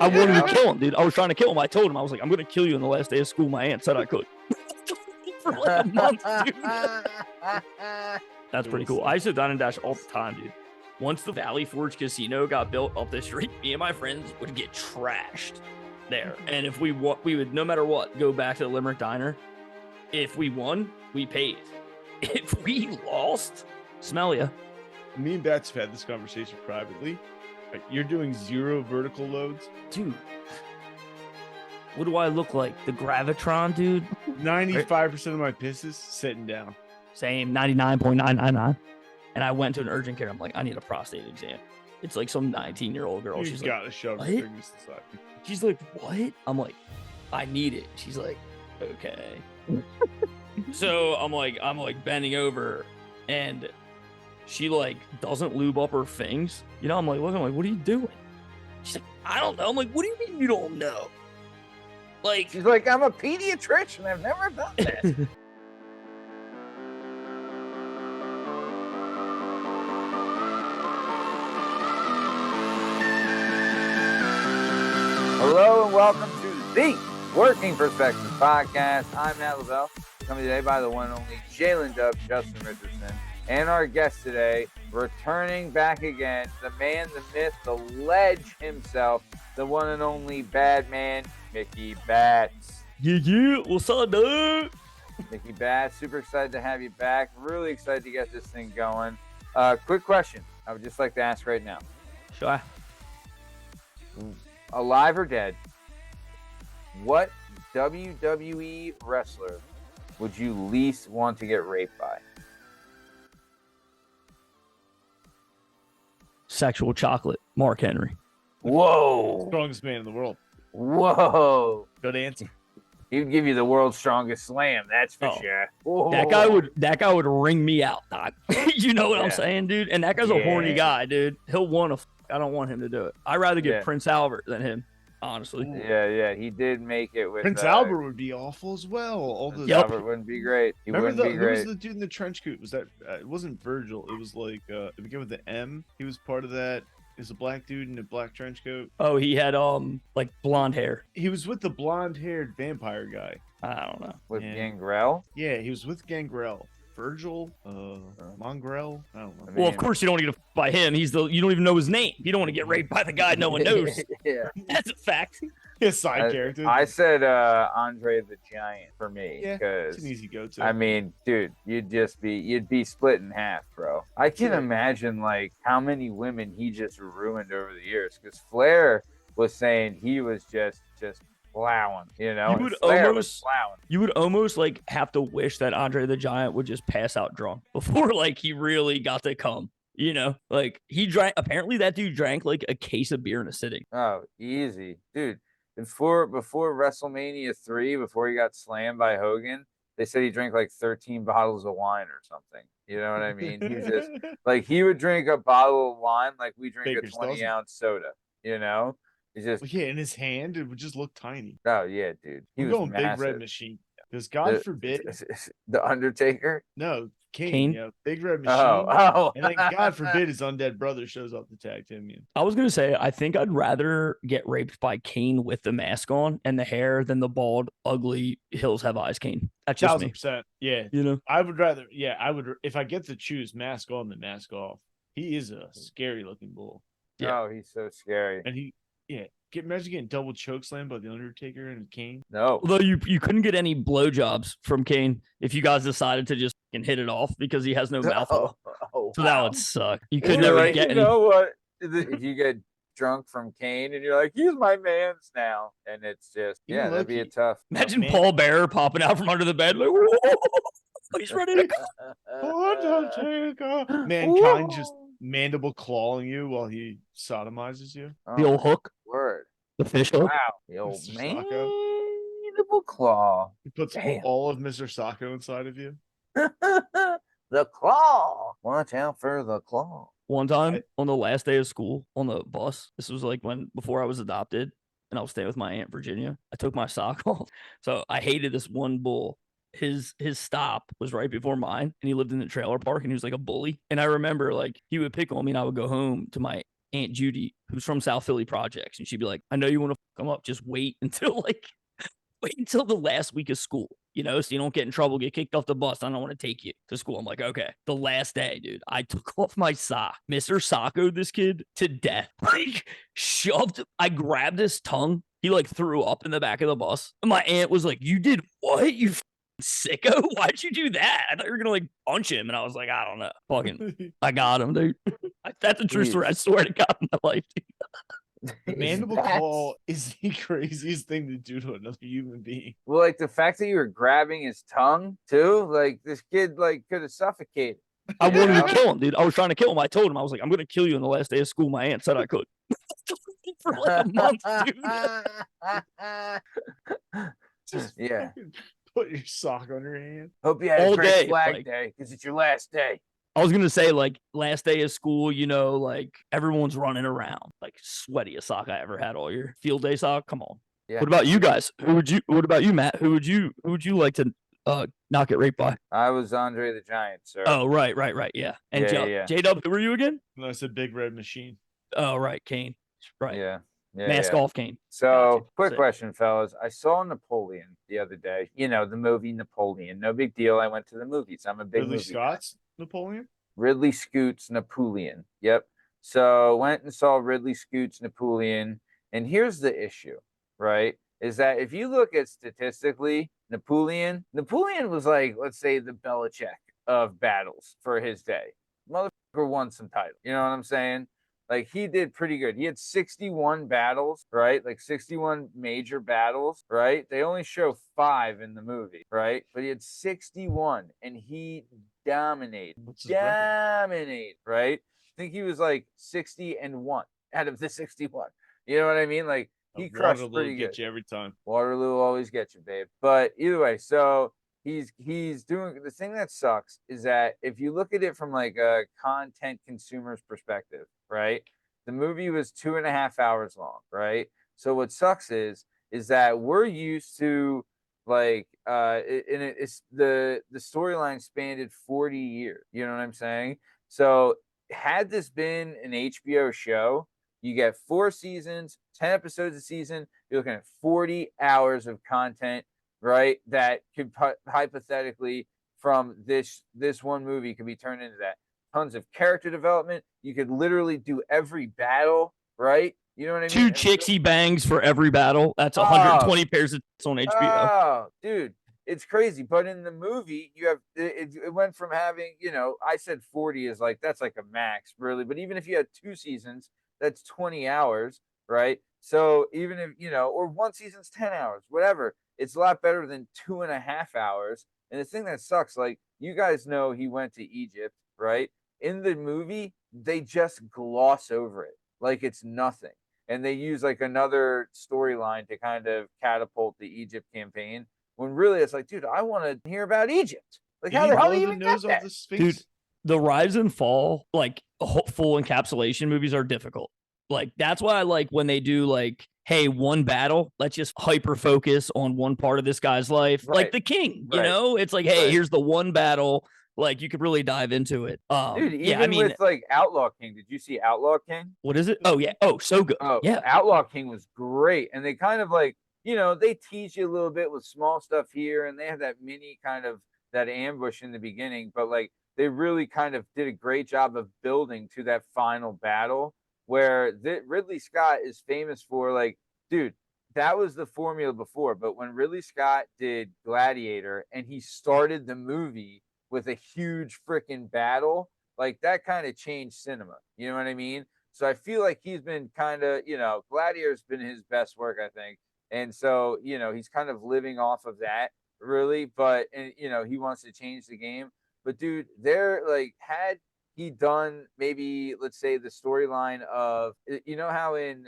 I wanted to kill him, dude. I was trying to kill him. I told him, I was like, I'm going to kill you on the last day of school. My aunt said I could. For like a month, dude. That's pretty cool. I used to dine and dash all the time, dude. Once the Valley Forge Casino got built up the street, me and my friends would get trashed there. And if we would, no matter what, go back to the Limerick Diner. If we won, we paid. If we lost, smell ya. Me and Bats have had this conversation privately. Like, you're doing 0 vertical loads? Dude, what do I look like? The Gravitron, dude? 95% of my pisses sitting down. Same, 99.999. And I went to an urgent care. I'm like, I need a prostate exam. It's like some 19-year-old girl. She's got to shove her fingers aside. She's like, what? I'm like, I need it. She's like, okay. So I'm like bending over, and she like doesn't lube up her things. You know, I'm like, what are you doing? She's like, I don't know. I'm like, what do you mean you don't know? Like, she's like, I'm a pediatrician. I've never done this. Hello and welcome to the Working Perspective Podcast. I'm Matt Lavelle, coming today by the one and only JDub, Justin Richardson, and our guest today, returning back again, the man, the myth, the ledge himself, the one and only bad man, Mickey Bats. Yeah, what's up, dude? Mickey Bats, super excited to have you back. Really excited to get this thing going. Quick question I would just like to ask right now. Sure. Alive or dead, what WWE wrestler would you least want to get raped by? Sexual chocolate, Mark Henry. Whoa. Strongest man in the world. Whoa. Good answer. He'd give you the world's strongest slam, that's for sure. Whoa. That guy would ring me out, Doc. You know what I'm saying, dude? And that guy's a horny guy, dude. He'll want to. I don't want him to do it. I'd rather get Prince Albert than him, honestly. Yeah. He did make it with Prince Albert would be awful as well. Albert wouldn't be great. He wouldn't be great. Who was the dude in the trench coat? Was that? It wasn't Virgil. It was like it began with the M. He was part of that. He was a black dude in a black trench coat. Oh, he had like blonde hair. He was with the blonde-haired vampire guy. I don't know. With Gangrel? Yeah, he was with Gangrel. Virgil, Mongrel. I don't know. Well, of course you don't want to get by him. You don't even know his name. You don't want to get raped by the guy no one knows. Yeah, that's a fact. His side character. I said Andre the Giant for me. Yeah, because it's an easy go-to. I mean, dude, you'd be split in half, bro. I can imagine like how many women he just ruined over the years. Because Flair was saying he was just plowing, you know. You would almost like have to wish that Andre the Giant would just pass out drunk before like he really got to come. You know, like he drank. Apparently, that dude drank like a case of beer in a sitting. Oh, easy, dude. Before WrestleMania 3, before he got slammed by Hogan, they said he drank like 13 bottles of wine or something. You know what I mean? He just like he would drink a bottle of wine like we drink a 20-ounce soda. You know. It's just in his hand, it would just look tiny. Oh yeah, dude. He was going massive. Big Red Machine. Because God forbid the Undertaker. No, Kane. Yeah, Big Red Machine. Oh. And then God forbid his undead brother shows up to tag him in. I was gonna say I think I'd rather get raped by Kane with the mask on and the hair than the bald, ugly Hills Have Eyes Kane. That's just 1,000%. Yeah, you know. I would rather. Yeah, I would if I get to choose mask on than mask off. He is a scary looking bull. Yeah. Oh, he's so scary. And imagine getting double choke slammed by the Undertaker and Kane. No. Although you couldn't get any blowjobs from Kane if you guys decided to just hit it off because he has no mouth. So that would suck. You couldn't never get any. You know what? If you get drunk from Kane and you're like, he's my man's now. And it's just, that'd be a tough. Imagine Paul Bearer popping out from under the bed like, whoa, he's ready to go. Undertaker. Mankind just mandible clawing you while he sodomizes you. The old hook. Word. The fish hook. Wow. The old mandible claw. He puts all of Mr. Sacco inside of you. The claw. Watch out for the claw. One time on the last day of school on the bus, this was like before I was adopted and I was staying with my Aunt Virginia. I took my sock off. So I hated this one bull. His stop was right before mine and he lived in the trailer park and he was like a bully. And I remember like he would pick on me and I would go home to my Aunt Judy, who's from South Philly Projects, and she'd be like, I know you want to come up, just wait until the last week of school, so you don't get in trouble, get kicked off the bus. I don't want to take you to school. I'm like, okay. The last day, dude, I took off my sock. Mr. Socko'd this kid to death. I grabbed his tongue. He threw up in the back of the bus. And my aunt was like, you did what? You sicko? Why'd you do that? I thought you were gonna punch him. And I was like, I don't know. Fucking, I got him, dude. That's a true story. I swear to God in my life, dude. Mandible claw is the craziest thing to do to another human being. Well, the fact that you were grabbing his tongue too, this kid could have suffocated. I wanted to kill him, dude. I was trying to kill him. I told him, I was like, I'm gonna kill you on the last day of school. My aunt said I could. For a month, dude. Yeah. Put your sock on your hand. Hope you had all a great day, flag day because it's your last day. I was gonna say, last day of school, everyone's running around, sweatiest sock I ever had all year. Field day sock. Come on. Yeah. What about you guys? What about you, Matt? Who would you like to not get raped by? I was Andre the Giant, sir. Oh, right. Yeah. And JDub, who were you again? No, it's a Big Red Machine. Oh, right. Kane. Right. Yeah. Mask off, Kane. So, quick question, fellas. I saw Napoleon the other day. The movie Napoleon. No big deal. I went to the movies. I'm a big Ridley movie Scott's Napoleon? Ridley Scott's Napoleon. Yep. So went and saw Ridley Scott's Napoleon. And here's the issue, right? Is that if you look at statistically, Napoleon was let's say the Belichick of battles for his day. Motherfucker won some titles. You know what I'm saying? He did pretty good. He had 61 battles, right? 61 major battles, right? They only show 5 in the movie, right? But he had 61 and he dominated. Right? I think he was 60-1 out of the 61. You know what I mean? He crushed Waterloo pretty good. Get you every time. Waterloo will always get you, babe. But either way, so he's doing the thing that sucks is that if you look at it from a content consumer's perspective, right? The movie was 2.5 hours long, right? So what sucks is that we're used to it's the storyline spanned 40 years. You know what I'm saying? So had this been an HBO show, you get 4 seasons, 10 episodes a season. You're looking at 40 hours of content, right? That could hypothetically from this one movie could be turned into that. Tons of character development. You could literally do every battle, right? You know what I mean? 2 chicks he bangs for every battle. That's 120 pairs of tits on HBO. Oh, dude, it's crazy. But in the movie, you have it went from having, I said 40 is that's a max, really. But even if you had 2 seasons, that's 20 hours, right? So even if, or 1 season's 10 hours, whatever, it's a lot better than 2.5 hours. And the thing that sucks, you guys know he went to Egypt, right? In the movie, they just gloss over it like it's nothing. And they use another storyline to kind of catapult the Egypt campaign. When really it's dude, I want to hear about Egypt. How the hell do you even get that? Dude, the rise and fall, full encapsulation movies are difficult. That's why I like when they do hey, one battle, let's just hyper focus on one part of this guy's life. Right. The King, Right. It's hey, here's the one battle. You could really dive into it. Dude, even with Outlaw King, did you see Outlaw King? What is it? Oh, yeah. Oh, so good. Oh, yeah. Outlaw King was great. And they kind of they tease you a little bit with small stuff here. And they have that mini kind of that ambush in the beginning. But they really kind of did a great job of building to that final battle where Ridley Scott is famous for dude, that was the formula before. But when Ridley Scott did Gladiator and he started the movie with a huge freaking battle, that kind of changed cinema. You know what I mean? So I feel he's been kind of, Gladiator's been his best work, I think. And so, he's kind of living off of that, really. But, he wants to change the game. But, dude, they're had he done maybe, let's say, the storyline of, how in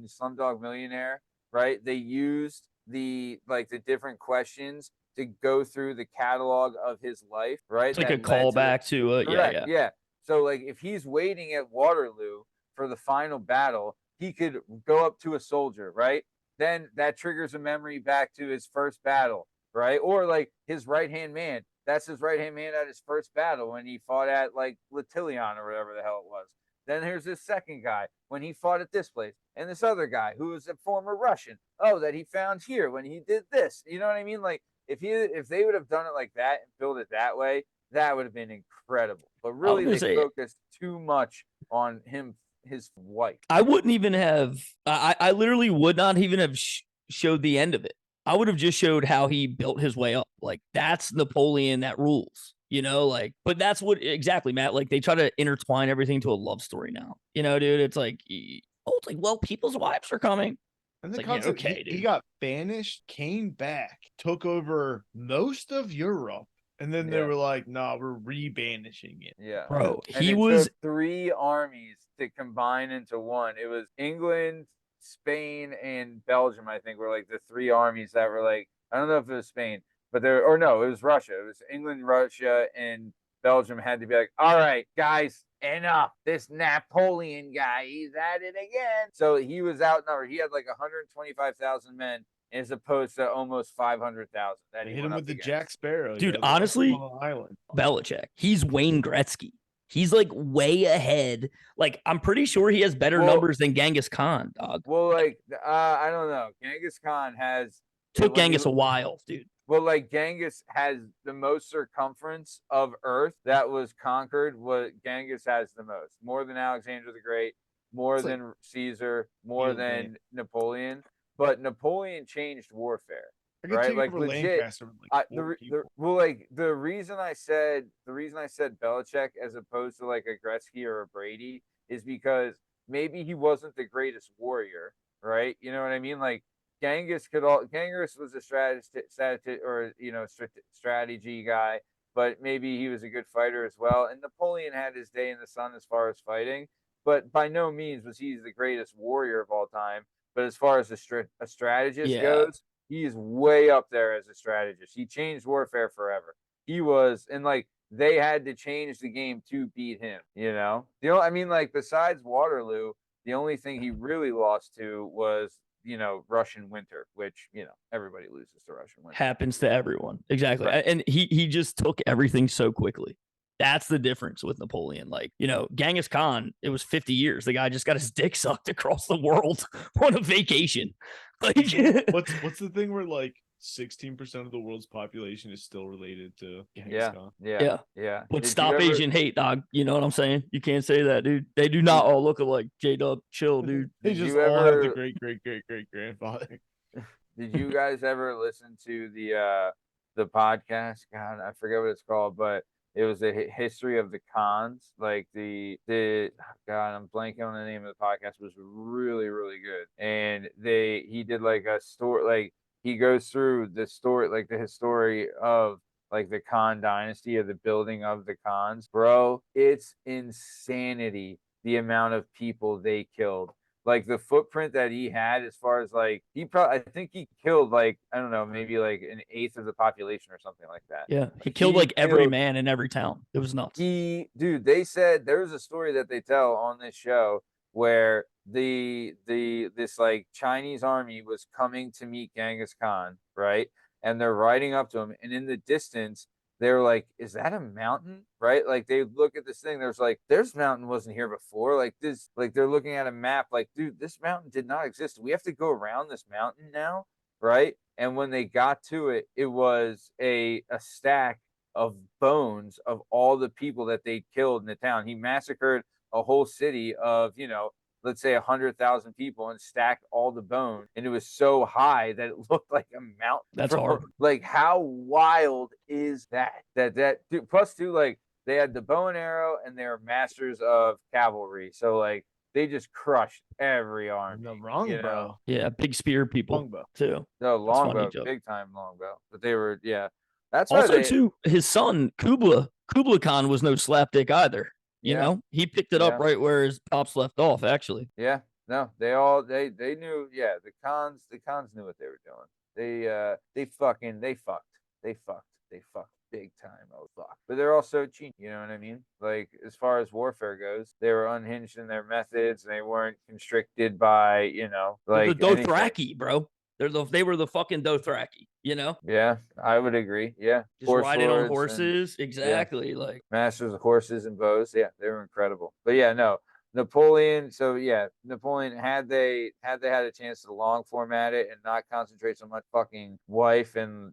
Slumdog Millionaire, right? They used the different questions to go through the catalog of his life, right? It's a callback to yeah. So if he's waiting at Waterloo for the final battle, he could go up to a soldier, right? Then that triggers a memory back to his first battle, right? Or his right-hand man. That's his right-hand man at his first battle when he fought at Latilion or whatever the hell it was. Then there's this second guy when he fought at this place, and this other guy who was a former Russian. Oh, that he found here when he did this. You know what I mean? Like if they would have done it like that and built it that way, that would have been incredible. But really, they focused too much on his wife. I wouldn't even have. I literally would not even have showed the end of it. I would have just showed how he built his way up. Like that's Napoleon that rules, you know, like, but that's what exactly, Matt, like they try to intertwine everything to a love story now, you know, dude, it's like, well, people's wives are coming. And the like, concept, yeah, okay, he got banished, came back, took over most of Europe. And then they were like, nah, we're re-banishing it. Yeah. Bro, and he was took 3 armies to combine into one. It was England, Spain, and Belgium, I think, were like the 3 armies that were like, I don't know if it was Spain, but it was Russia. It was England, Russia, and Belgium had to be like, all right, guys, enough. This Napoleon guy, he's at it again. So he was outnumbered. He had like 125,000 men as opposed to almost 500,000. That he hit him with the Jack Sparrow. Dude, honestly, Belichick, he's Wayne Gretzky. He's like way ahead. Like, I'm pretty sure he has better numbers than Genghis Khan, dog. Well, like, I don't know. Genghis Khan took Genghis a while, dude. Well, like Genghis has the most circumference of Earth that was conquered. What Genghis has the most, more than Alexander the Great, more than Caesar, more than Napoleon. But Napoleon changed warfare, right? Like legit. The reason I said Belichick as opposed to like a Gretzky or a Brady is because maybe he wasn't the greatest warrior, right? You know what I mean? Like Genghis was a strategy guy, but maybe he was a good fighter as well. And Napoleon had his day in the sun as far as fighting, but by no means was he the greatest warrior of all time. But as far as a strategist goes, he is way up there as a strategist. He changed warfare forever. He was, and like they had to change the game to beat him. You know, I mean, like besides Waterloo, the only thing he really lost to was Russian winter, which everybody loses to Russian winter. Happens to everyone, exactly. Right. And he just took everything so quickly. That's the difference with Napoleon. Like, Genghis Khan, it was 50 years. The guy just got his dick sucked across the world on a vacation. Like, what's the thing where like 16% of the world's population is still related to Genghis Khan? Yeah. But stop Asian hate, dog. You know what I'm saying? You can't say that, dude. They do not all look alike. JDub, chill, dude. They just all have the great grandfather. Did you guys ever listen to the podcast? God, I forget what it's called, but it was a history of the Khans. Like God, I'm blanking on the name of the podcast. It was really, really good. And he did like a story, like he goes through the story, like the history of like the Khan dynasty, of the building of the Khans. Bro, it's insanity the amount of people they killed. Like the footprint that he had, as far as like I think he killed like, I don't know, maybe like 1/8 of the population or something like that. Yeah, he killed like every man in every town. It was nuts. They said there was a story that they tell on this show where this like Chinese army was coming to meet Genghis Khan, right? And they're riding up to him, and in the distance, they're like, is that a mountain? Right? Like they look at this thing, there's like, this mountain wasn't here before. Like this, like they're looking at a map, like, dude, this mountain did not exist. We have to go around this mountain now, right? And when they got to it, it was a stack of bones of all the people that they killed in the town. He massacred a whole city of, let's say 100,000 people and stacked all the bones, and it was so high that it looked like a mountain. That's hard. Like, how wild is that? Plus, like they had the bow and arrow, and they were masters of cavalry. So like they just crushed every army. The longbow. Yeah, big spear people longbow too. No, longbow, big time longbow. But they were, That's also too. His son Kublai Khan was no slapdick either. You know, he picked it up right where his pops left off, actually. Yeah, no, they knew. Yeah, the Khans knew what they were doing. They fucked big time. Oh fuck! But they're also cheap. You know what I mean? Like as far as warfare goes, they were unhinged in their methods. They weren't constricted by like the Dothraki, bro. They were the fucking Dothraki, Yeah, I would agree. Yeah, just riding on horses, exactly. Like masters of horses and bows. Yeah, they were incredible. But yeah, no, Napoleon. So yeah, Napoleon had they had a chance to long format it and not concentrate so much fucking wife and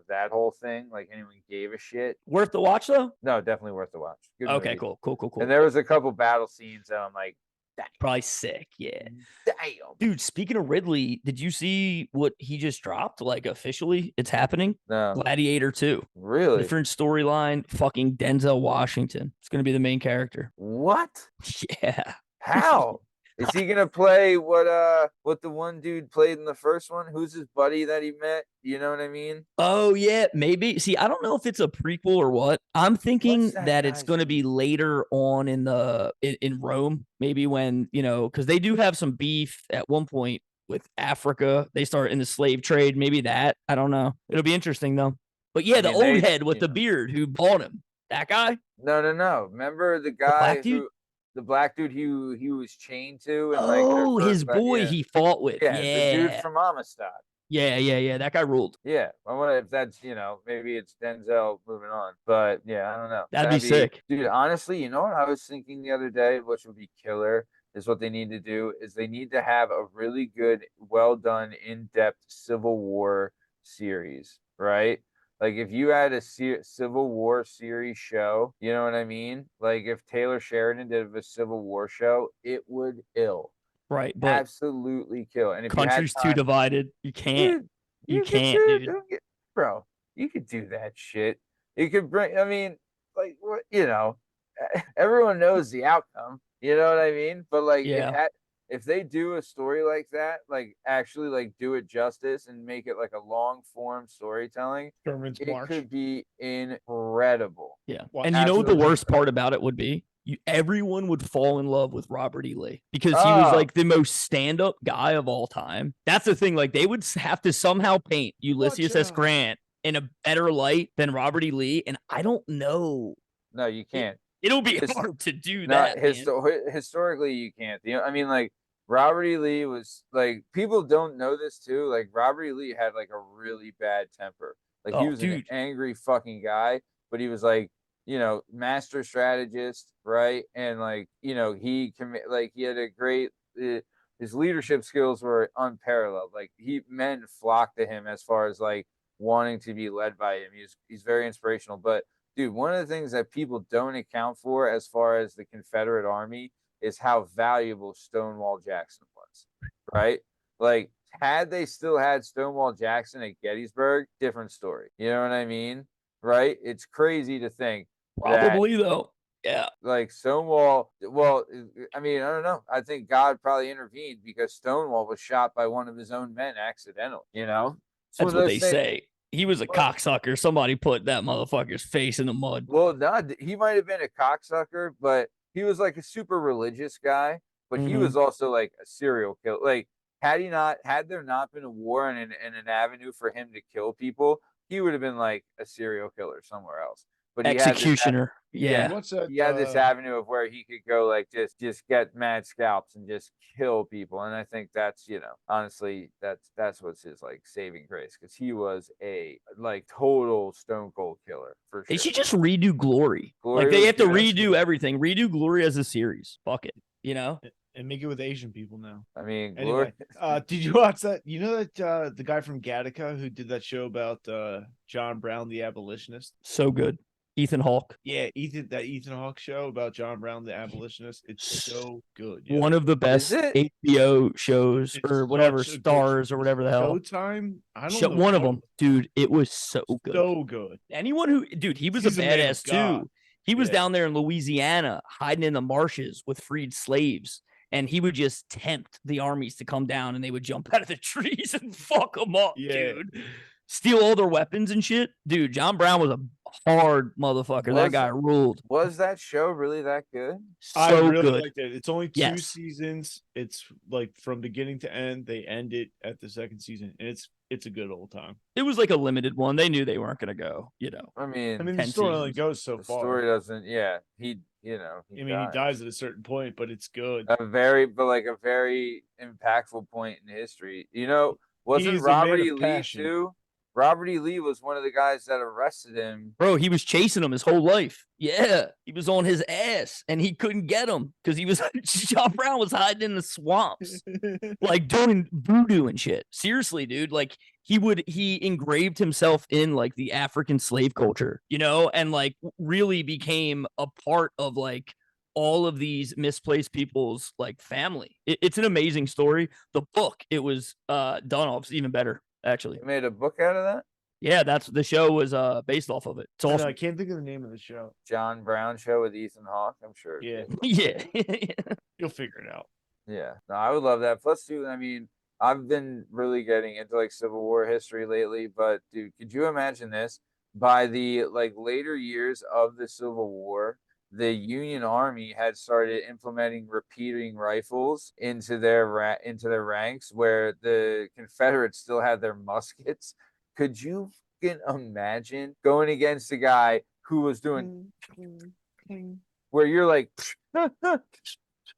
that whole thing, like anyone gave a shit. Worth the watch though. No, definitely worth the watch. Good Okay, movie. cool. And there was a couple battle scenes that I'm like, damn. Probably sick. Yeah. Damn. Dude, speaking of Ridley, did you see what he just dropped? Like officially, it's happening. No. Gladiator 2. Really? Different storyline. Fucking Denzel Washington. It's gonna be the main character. What? Yeah. How? Is he gonna play what the one dude played in the first one? Who's his buddy that he met? You know what I mean? Oh yeah, maybe. See, I don't know if it's a prequel or what. I'm thinking that it's going to be later on in Rome, maybe when because they do have some beef at one point with Africa. They start in the slave trade. Maybe that. I don't know. It'll be interesting though. But yeah, the old head with the beard who bought him. That guy? No. Remember the guy the black dude he was chained to and like his boy he fought with. Yeah, the dude from Amistad. Yeah. That guy ruled. Yeah. I wonder if that's, maybe it's Denzel moving on. But yeah, I don't know. That'd be sick. Dude, honestly, you know what I was thinking the other day, which would be killer, is what they need to do is they need to have a really good, well done, in-depth Civil War series, right? Like if you had a Civil War series show, you know what I mean? Like if Taylor Sheridan did a Civil War show, it would ill. Right, but absolutely kill. And if country's too divided, you can't. Dude, you can't, dude. Bro, you could do that shit. You could bring. I mean, like what? Everyone knows the outcome. You know what I mean? But like, if they do a story like that, like actually like do it justice and make it like a long form storytelling, it could be incredible. Yeah. And you know what the worst part about it would be? Everyone would fall in love with Robert E. Lee because he was like the most stand-up guy of all time. That's the thing. Like they would have to somehow paint Ulysses S. Grant in a better light than Robert E. Lee. And I don't know. No, you can't. It'll be hard to do that. Historically, you can't. I mean, like Robert E. Lee was like, people don't know this too. Like Robert E. Lee had like a really bad temper. Like he was an angry fucking guy, but he was like, master strategist, right? And like, he had a great, his leadership skills were unparalleled. Like men flocked to him as far as like wanting to be led by him. He's very inspirational. But dude, one of the things that people don't account for as far as the Confederate Army is how valuable Stonewall Jackson was, right? Like had they still had Stonewall Jackson at Gettysburg, different story. You know what I mean? Right? It's crazy to think. Probably though. Yeah. Like Stonewall, well, I mean, I don't know. I think God probably intervened because Stonewall was shot by one of his own men accidentally, That's what they say. He was a cocksucker. Somebody put that motherfucker's face in the mud. Well, he might have been a cocksucker, but he was like a super religious guy, but he was also like a serial killer. Like had there not been a war and an avenue for him to kill people, he would have been like a serial killer somewhere else. But executioner. He had this avenue of where he could go like just get mad scalps and just kill people. And I think that's, honestly, that's what's his like saving grace, because he was a like total stone cold killer for sure. They should just redo Glory. Like they have to redo everything. Redo Glory as a series. Fuck it. And make it with Asian people now. I mean, anyway, did you watch that? You know that the guy from Gattaca who did that show about John Brown the abolitionist? So good. Ethan Hawke. Yeah, Ethan Hawke show about John Brown the abolitionist. It's so good. Yeah. One of the best HBO shows or whatever, Stars or whatever the hell. Showtime? I don't know. One of them. Dude, it was so good. So good. Anyone who, dude, he was a badass too. He was down there in Louisiana hiding in the marshes with freed slaves. And he would just tempt the armies to come down and they would jump out of the trees and fuck them up, dude. Steal all their weapons and shit. Dude, John Brown was a hard motherfucker. That guy ruled. Was that show really that good? I really liked it. It's only 2 seasons. It's like from beginning to end. They end it at the second season. And it's a good old time. It was like a limited one. They knew they weren't going to go, I mean the story only goes so far. The story doesn't, he dies at a certain point, but it's good. A very impactful point in history. Wasn't Robert E. Lee too? Robert E. Lee was one of the guys that arrested him. Bro, he was chasing him his whole life. Yeah, he was on his ass, and he couldn't get him because he was John Brown was hiding in the swamps, like doing voodoo and shit. Seriously, dude. Like he engraved himself in like the African slave culture, you know, and like really became a part of like all of these misplaced people's like family. It's an amazing story. The book it was done off is even better, actually. They made a book out of that? Yeah, that's the show was based off of it. It's awesome. I can't think of the name of the show. John Brown show with Ethan Hawke, I'm sure. Yeah. Yeah. You'll figure it out. Yeah. No, I would love that. Plus, too, I mean, I've been really getting into like Civil War history lately, but dude, could you imagine this? By the like later years of the Civil War, the Union Army had started implementing repeating rifles into their ranks, where the Confederates still had their muskets. Could you imagine going against a guy who was doing where you're like,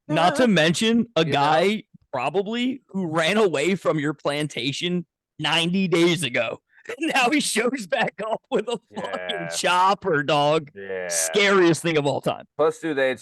not to mention a guy probably who ran away from your plantation 90 days ago. Now he shows back up with a fucking chopper, dog. Yeah. Scariest thing of all time. Plus, too, they had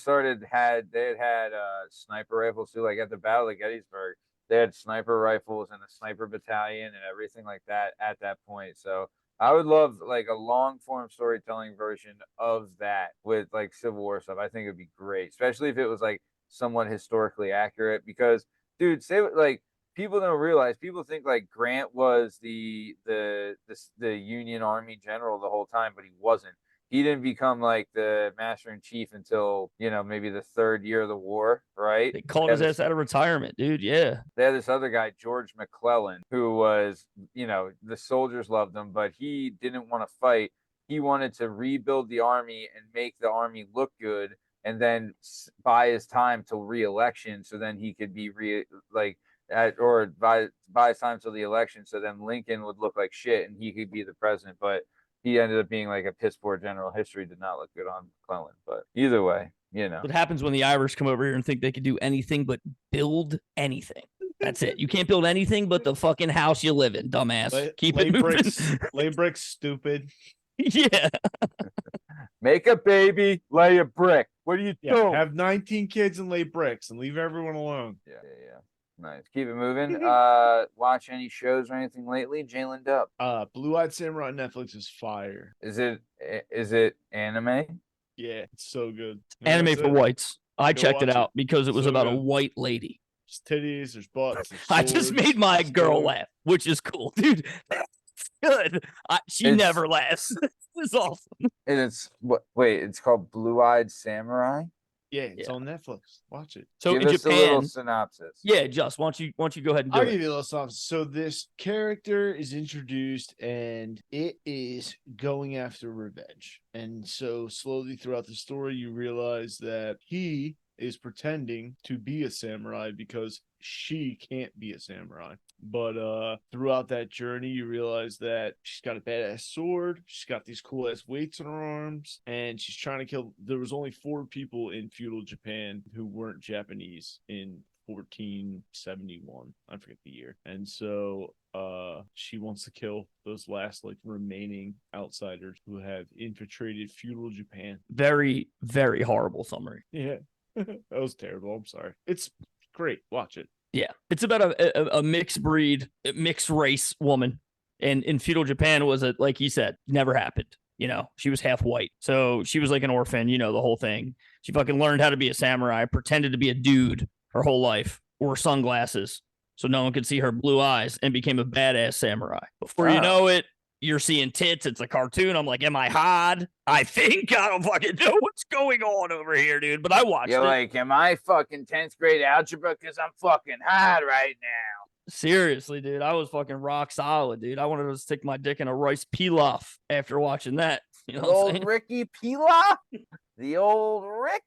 sniper rifles too, like at the Battle of Gettysburg. They had sniper rifles and a sniper battalion and everything like that at that point. So I would love like a long form storytelling version of that with like Civil War stuff. I think it'd be great, especially if it was like somewhat historically accurate. Because, dude, like people don't realize. People think like Grant was the Union Army general the whole time, but he wasn't. He didn't become like the master in chief until, you know, maybe the third year of the war, right? They called his ass out of retirement, dude. Yeah. They had this other guy, George McClellan, who was, you know, the soldiers loved him, but he didn't want to fight. He wanted to rebuild the army and make the army look good, and then buy his time till re-election, so then he could be buy his time till the election, so then Lincoln would look like shit and he could be the president. But he ended up being like a piss poor general. History did not look good on McClellan. But either way, you know. What happens when the Irish come over here and think they could do anything but build anything? That's it. You can't build anything but the fucking house you live in, dumbass. Keep it moving. Lay bricks, stupid. Yeah. Make a baby, lay a brick. What are you doing? Have 19 kids and lay bricks and leave everyone alone. Yeah. Nice. Keep it moving. Watch any shows or anything lately? JDub. Blue-Eyed Samurai on Netflix is fire. Is it anime? Yeah, it's so good. Anime for whites. I checked it out because it was about a white lady. There's titties, there's butts. There's I just made my girl laugh, which is cool, dude. That's good. She never laughs. It's awesome. And it's called Blue-Eyed Samurai. Yeah, it's on Netflix. Watch it. So Give in us Japan, a little synopsis. Yeah, just why don't you go ahead and do I'll it. give you a little synopsis. So this character is introduced, and it is going after revenge. And so slowly throughout the story, you realize that he is pretending to be a samurai because she can't be a samurai. But throughout that journey, you realize that she's got a badass sword, she's got these cool ass weights in her arms, and she's trying to kill. There was only 4 people in feudal Japan who weren't Japanese in 1471. I forget the year. And so she wants to kill those last like remaining outsiders who have infiltrated feudal Japan. Very, very horrible summary. Yeah. That was terrible. I'm sorry. It's great. Watch it. Yeah, it's about a mixed breed, mixed race woman, and in feudal Japan was like he said, never happened. You know, she was half white, so she was like an orphan. You know, the whole thing. She fucking learned how to be a samurai, pretended to be a dude her whole life, wore sunglasses so no one could see her blue eyes, and became a badass samurai. Before you know it, you're seeing tits. It's a cartoon. I'm like, am I hard? I think I don't fucking know what's going on over here, dude. But I watched You're it. like, am I fucking 10th grade algebra? Because I'm fucking hard right now. Seriously, dude. I was fucking rock solid, dude. I wanted to stick my dick in a rice pilaf after watching that. You know old Ricky Pilaf? The old Ricky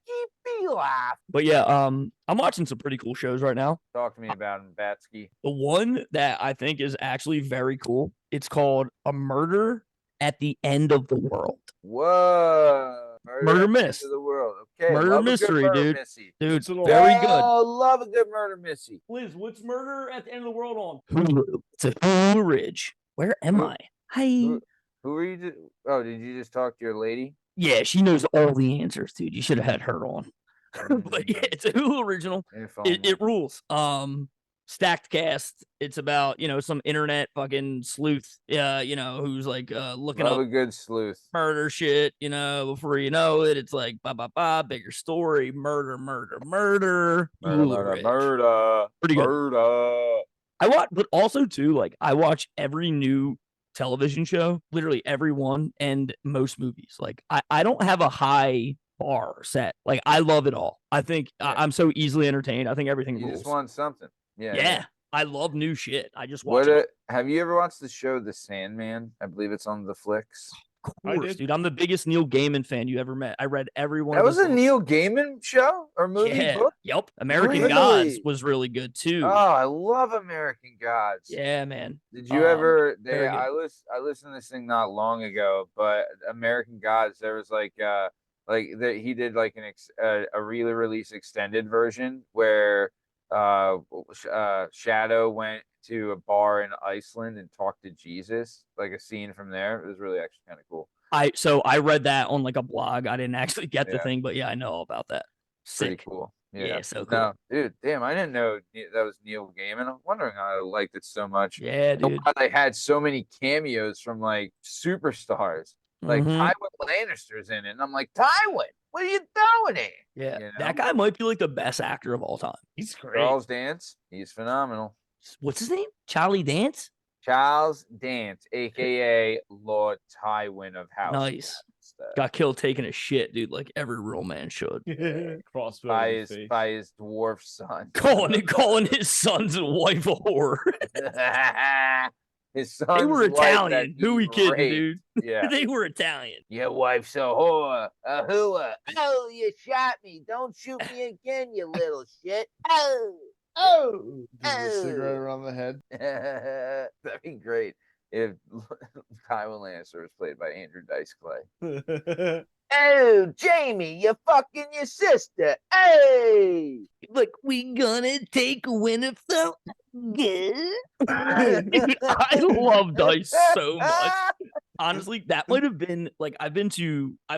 Pilaf. But yeah, I'm watching some pretty cool shows right now. Talk to me about him, Batsky. The one that I think is actually very cool, it's called A Murder at the End of the World. Whoa. Murder Mystery. The world. Okay. Murder mystery, dude. Missy. Dude, very good. Oh, love a good murder mystery. Liz, what's Murder at the End of the World on? Hulu. It's a Hulu Ridge. Where am I? Hi. Who were you? Oh, did you just talk to your lady? Yeah, she knows all the answers, dude. You should have had her on. But yeah, it's a Hulu original. It rules. Stacked cast. It's about, some internet fucking sleuth, who's like looking Love up a good sleuth. murder shit, before you know it, it's like bigger story, murder. Hulu original. Pretty good. I watch, but also too, like I watch every new television show, literally every one, and most movies. Like I don't have a high bar set. Like I love it all. I think I'm so easily entertained. I think everything You rules. just want something. Yeah. I love new shit. I just watch Have you ever watched the show The Sandman? I believe it's on the flicks. Of course, dude. I'm the biggest Neil Gaiman fan you ever met. I read every one That of was his a books. Neil Gaiman show or movie book? Yep. American Really? Gods was really good too. Oh, I love American Gods. Yeah, man. Did you ever? I listened to this thing not long ago, but American Gods. There was he did like a re-release extended version where Shadow went to a bar in Iceland and talked to Jesus, like a scene from there. It was really actually kind of cool. I read that on like a blog. I didn't actually get the thing, but yeah, I know about that. Sick. Pretty cool. Yeah, so cool. No, dude, damn, I didn't know that was Neil Gaiman. I'm wondering how I liked it so much. Yeah, dude. Why they had so many cameos from like superstars. Like Tywin Lannister's in it. And I'm like, Tywin, what are you doing here? Yeah. That guy might be like the best actor of all time. He's great. Charles Dance. He's phenomenal. What's his name? Charlie Dance? Charles Dance, aka Lord Tywin of House. Nice. Got killed taking a shit, dude, like every real man should. Crossbow by his dwarf son. Calling his son's wife a whore. His son. They were Italian. Who we kidding, dude? Yeah. They were Italian. Your wife's a whore, a hooah. Oh, you shot me. Don't shoot me again, you little shit. Oh. Gives a cigarette around the head. That'd be great if Tywin Lannister was played by Andrew Dice Clay. Oh, Jamie, you're fucking your sister. Hey! Like, we gonna take Winterfell? I love Dice so much. Honestly, that might have been like I've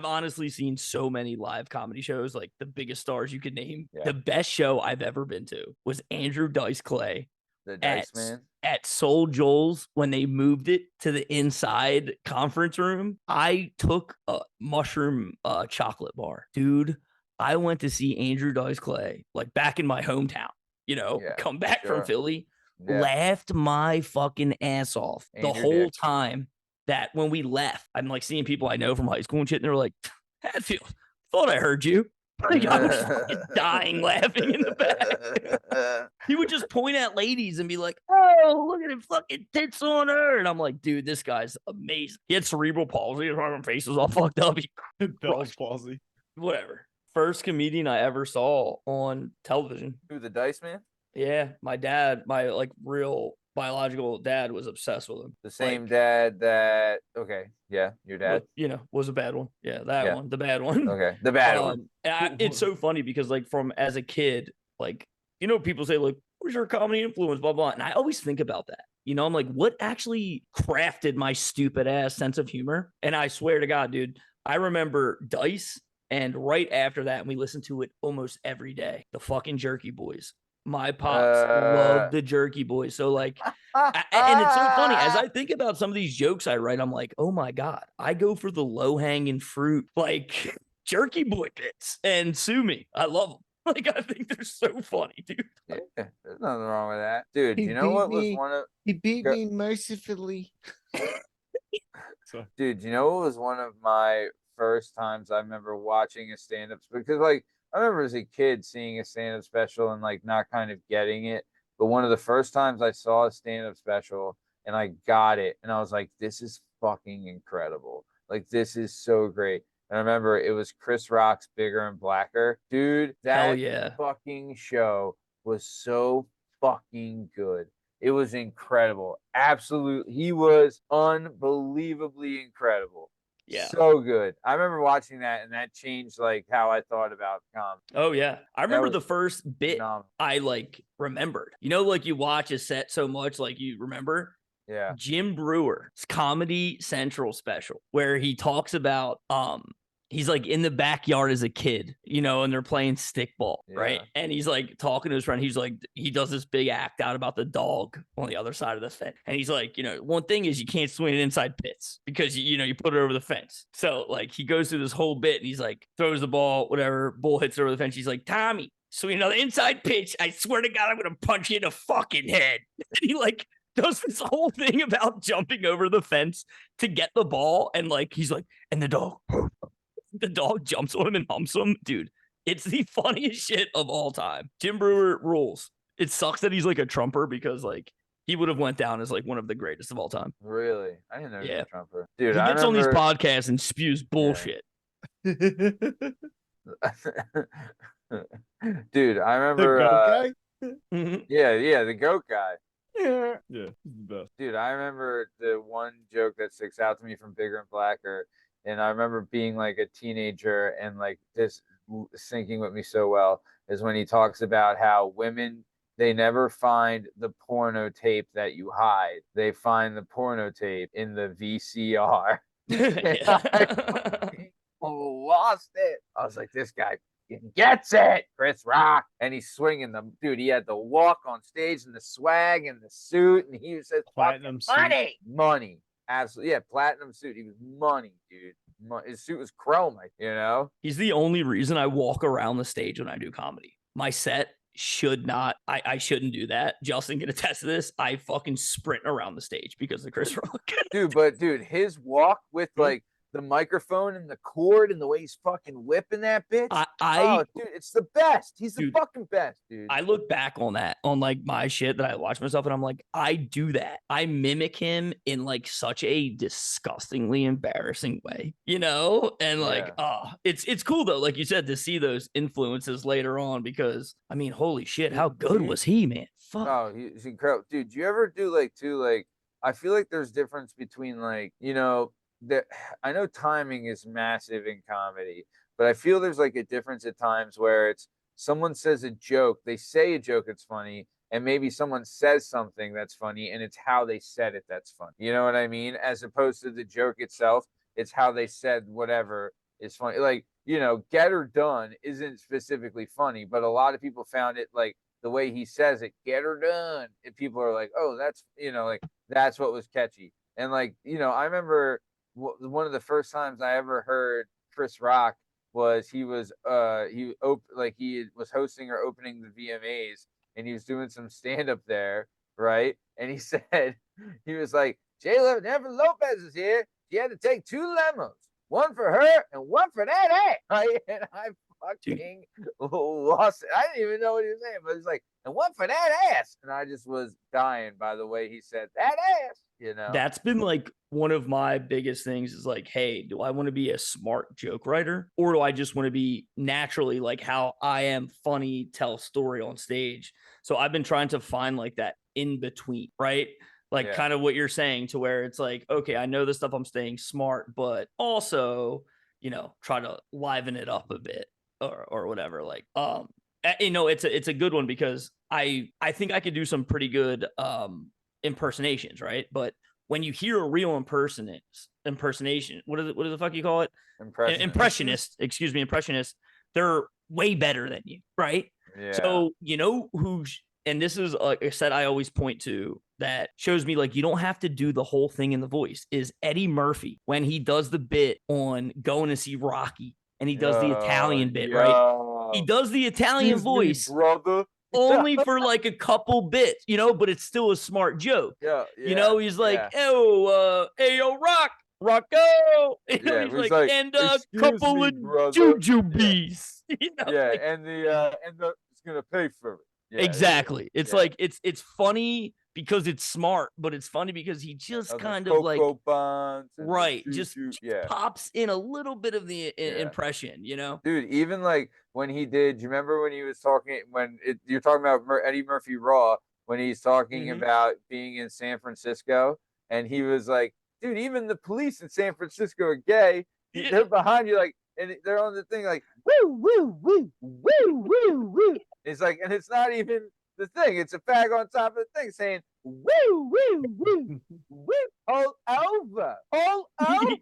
honestly seen so many live comedy shows, like the biggest stars you could name. Yeah. The best show I've ever been to was Andrew Dice Clay. The Dice Man? At Soul Joel's when they moved it to the inside conference room. I took a mushroom chocolate bar. Dude, I went to see Andrew Dice Clay, like back in my hometown, come back from Philly, laughed my fucking ass off the whole time that when we left, I'm like seeing people I know from high school and shit, and they're like, Hatfield, thought I heard you. Like, I was fucking dying laughing in the back. He would just point at ladies and be like, oh, look at him fucking tits on her. And I'm like, dude, this guy's amazing. He had cerebral palsy. His face was all fucked up. Bell's palsy. Whatever. First comedian I ever saw on television. Who, the Dice Man? Yeah. My dad, my like real biological dad was obsessed with him. The same dad that, okay, yeah, your dad. Was a bad one. Yeah, that one, the bad one. Okay, the bad one. It's so funny because like from as a kid, like, people say like, where's your comedy influence, blah, blah. And I always think about that. I'm like, what actually crafted my stupid ass sense of humor? And I swear to God, dude, I remember Dice. And right after that, we listened to it almost every day. The fucking Jerky Boys. My pops love the Jerky Boys. So like, and it's so funny as I think about some of these jokes I write, I'm like, oh my God, I go for the low hanging fruit, like Jerky Boy bits, and sue me. I love them. Like, I think they're so funny, dude. Yeah, there's nothing wrong with that. Dude, He beat me mercifully. Dude, what was one of my first times I remember watching a stand-up, because like, I remember as a kid seeing a stand-up special and like not kind of getting it. But one of the first times I saw a stand-up special and I got it, and I was like, this is fucking incredible. Like, this is so great. And I remember it was Chris Rock's Bigger and Blacker. Dude, that fucking show was so fucking good. It was incredible. Absolutely. He was unbelievably incredible. Yeah. So good. I remember watching that, and that changed like how I thought about comedy. Oh yeah. I remember the first bit phenomenal. I like remembered. Like you watch a set so much, like you remember. Yeah. Jim Brewer's Comedy Central special, where he talks about he's like in the backyard as a kid, and they're playing stickball, right? Yeah. And he's like talking to his friend. He's like, he does this big act out about the dog on the other side of the fence. And he's like, one thing is you can't swing it inside pits because you put it over the fence. So like he goes through this whole bit and he's like, throws the ball, whatever, ball hits over the fence. He's like, Tommy, swing another inside pitch. I swear to God, I'm gonna punch you in the fucking head. And he like does this whole thing about jumping over the fence to get the ball. And like, he's like, and the dog jumps on him and humps him. Dude, it's the funniest shit of all time. Jim Brewer rules. It sucks that he's like a trumper because like he would have went down as like one of the greatest of all time. Really? I didn't know he was Yeah. a trumper. Dude, He gets on these podcasts and spews bullshit. Dude, I remember yeah, the goat guy. Yeah, he's the best. Dude, I remember the one joke that sticks out to me from Bigger and Blacker, and I remember being like a teenager and like this sinking with me so well is when he talks about how women, they never find the porno tape that you hide. They find the porno tape in the VCR. I lost it. I was like, this guy gets it, Chris Rock. And he's swinging them. Dude, he had the walk on stage and the swag and the suit. And he said, Platinum suit. Money. Absolutely. Yeah, platinum suit. He was money, dude. His suit was chrome, He's the only reason I walk around the stage when I do comedy. My set should not, I shouldn't do that. Justin can attest to this. I fucking sprint around the stage because of Chris Rock. Dude, his walk with like the microphone and the cord and the way he's fucking whipping that bitch. Oh, dude, it's the best. He's the fucking best, dude. I look back on that, on like my shit that I watch myself, and I'm like, I do that. I mimic him in like such a disgustingly embarrassing way, And like, it's cool though, like you said, to see those influences later on because I mean, holy shit, how good was he, man? Fuck. Oh, he's incredible, dude. Do you ever do like I feel like there's difference between like I know timing is massive in comedy, but I feel there's like a difference at times where it's someone says a joke, they say a joke that's funny, and maybe someone says something that's funny, and it's how they said it that's funny. You know what I mean? As opposed to the joke itself, it's how they said whatever is funny. Like, get her done isn't specifically funny, but a lot of people found it like the way he says it, get her done. And people are like, oh, that's, like that's what was catchy. And like, I remember one of the first times I ever heard Chris Rock was he was hosting or opening the VMAs and he was doing some stand up there, right? And he said he was like, Jennifer Lopez is here. She had to take 2 lemons, one for her and one for that ass. Right? And I fucking lost it. I didn't even know what he was saying, but he's like, and one for that ass. And I just was dying by the way he said that ass. That's been like one of my biggest things is like, hey, do I want to be a smart joke writer or do I just want to be naturally like how I am funny, tell a story on stage? So I've been trying to find like that in between, right? Like kind of what you're saying to where it's like, okay, I know this stuff, I'm staying smart, but also, try to liven it up a bit or whatever. Like, it's a good one because I think I could do some pretty good, impersonations, right? But when you hear a real impersonation, what the fuck you call it? Impressionist, they're way better than you, right? Yeah. So and this is like I said, I always point to that shows me like you don't have to do the whole thing in the voice is Eddie Murphy when he does the bit on going to see Rocky and he does the Italian bit, right? He does the Italian voice, brother. Only for like a couple bits, but it's still a smart joke. Yeah. He's like, hey, yo, Rocco. He's like, and a couple of jujubes. And it's gonna pay for it. Yeah, exactly. It's like it's funny because it's smart, but it's funny because he just kind of like right, just pops in a little bit of the impression, Dude, even like when he did, do you remember when he was talking you're talking about Eddie Murphy Raw when he's talking about being in San Francisco and he was like, dude, even the police in San Francisco are gay. They're behind you like and they're on the thing like woo woo woo woo woo woo. It's like, and it's not even the thing. It's a fag on top of the thing saying woo, woo, woo, woo, all over, right?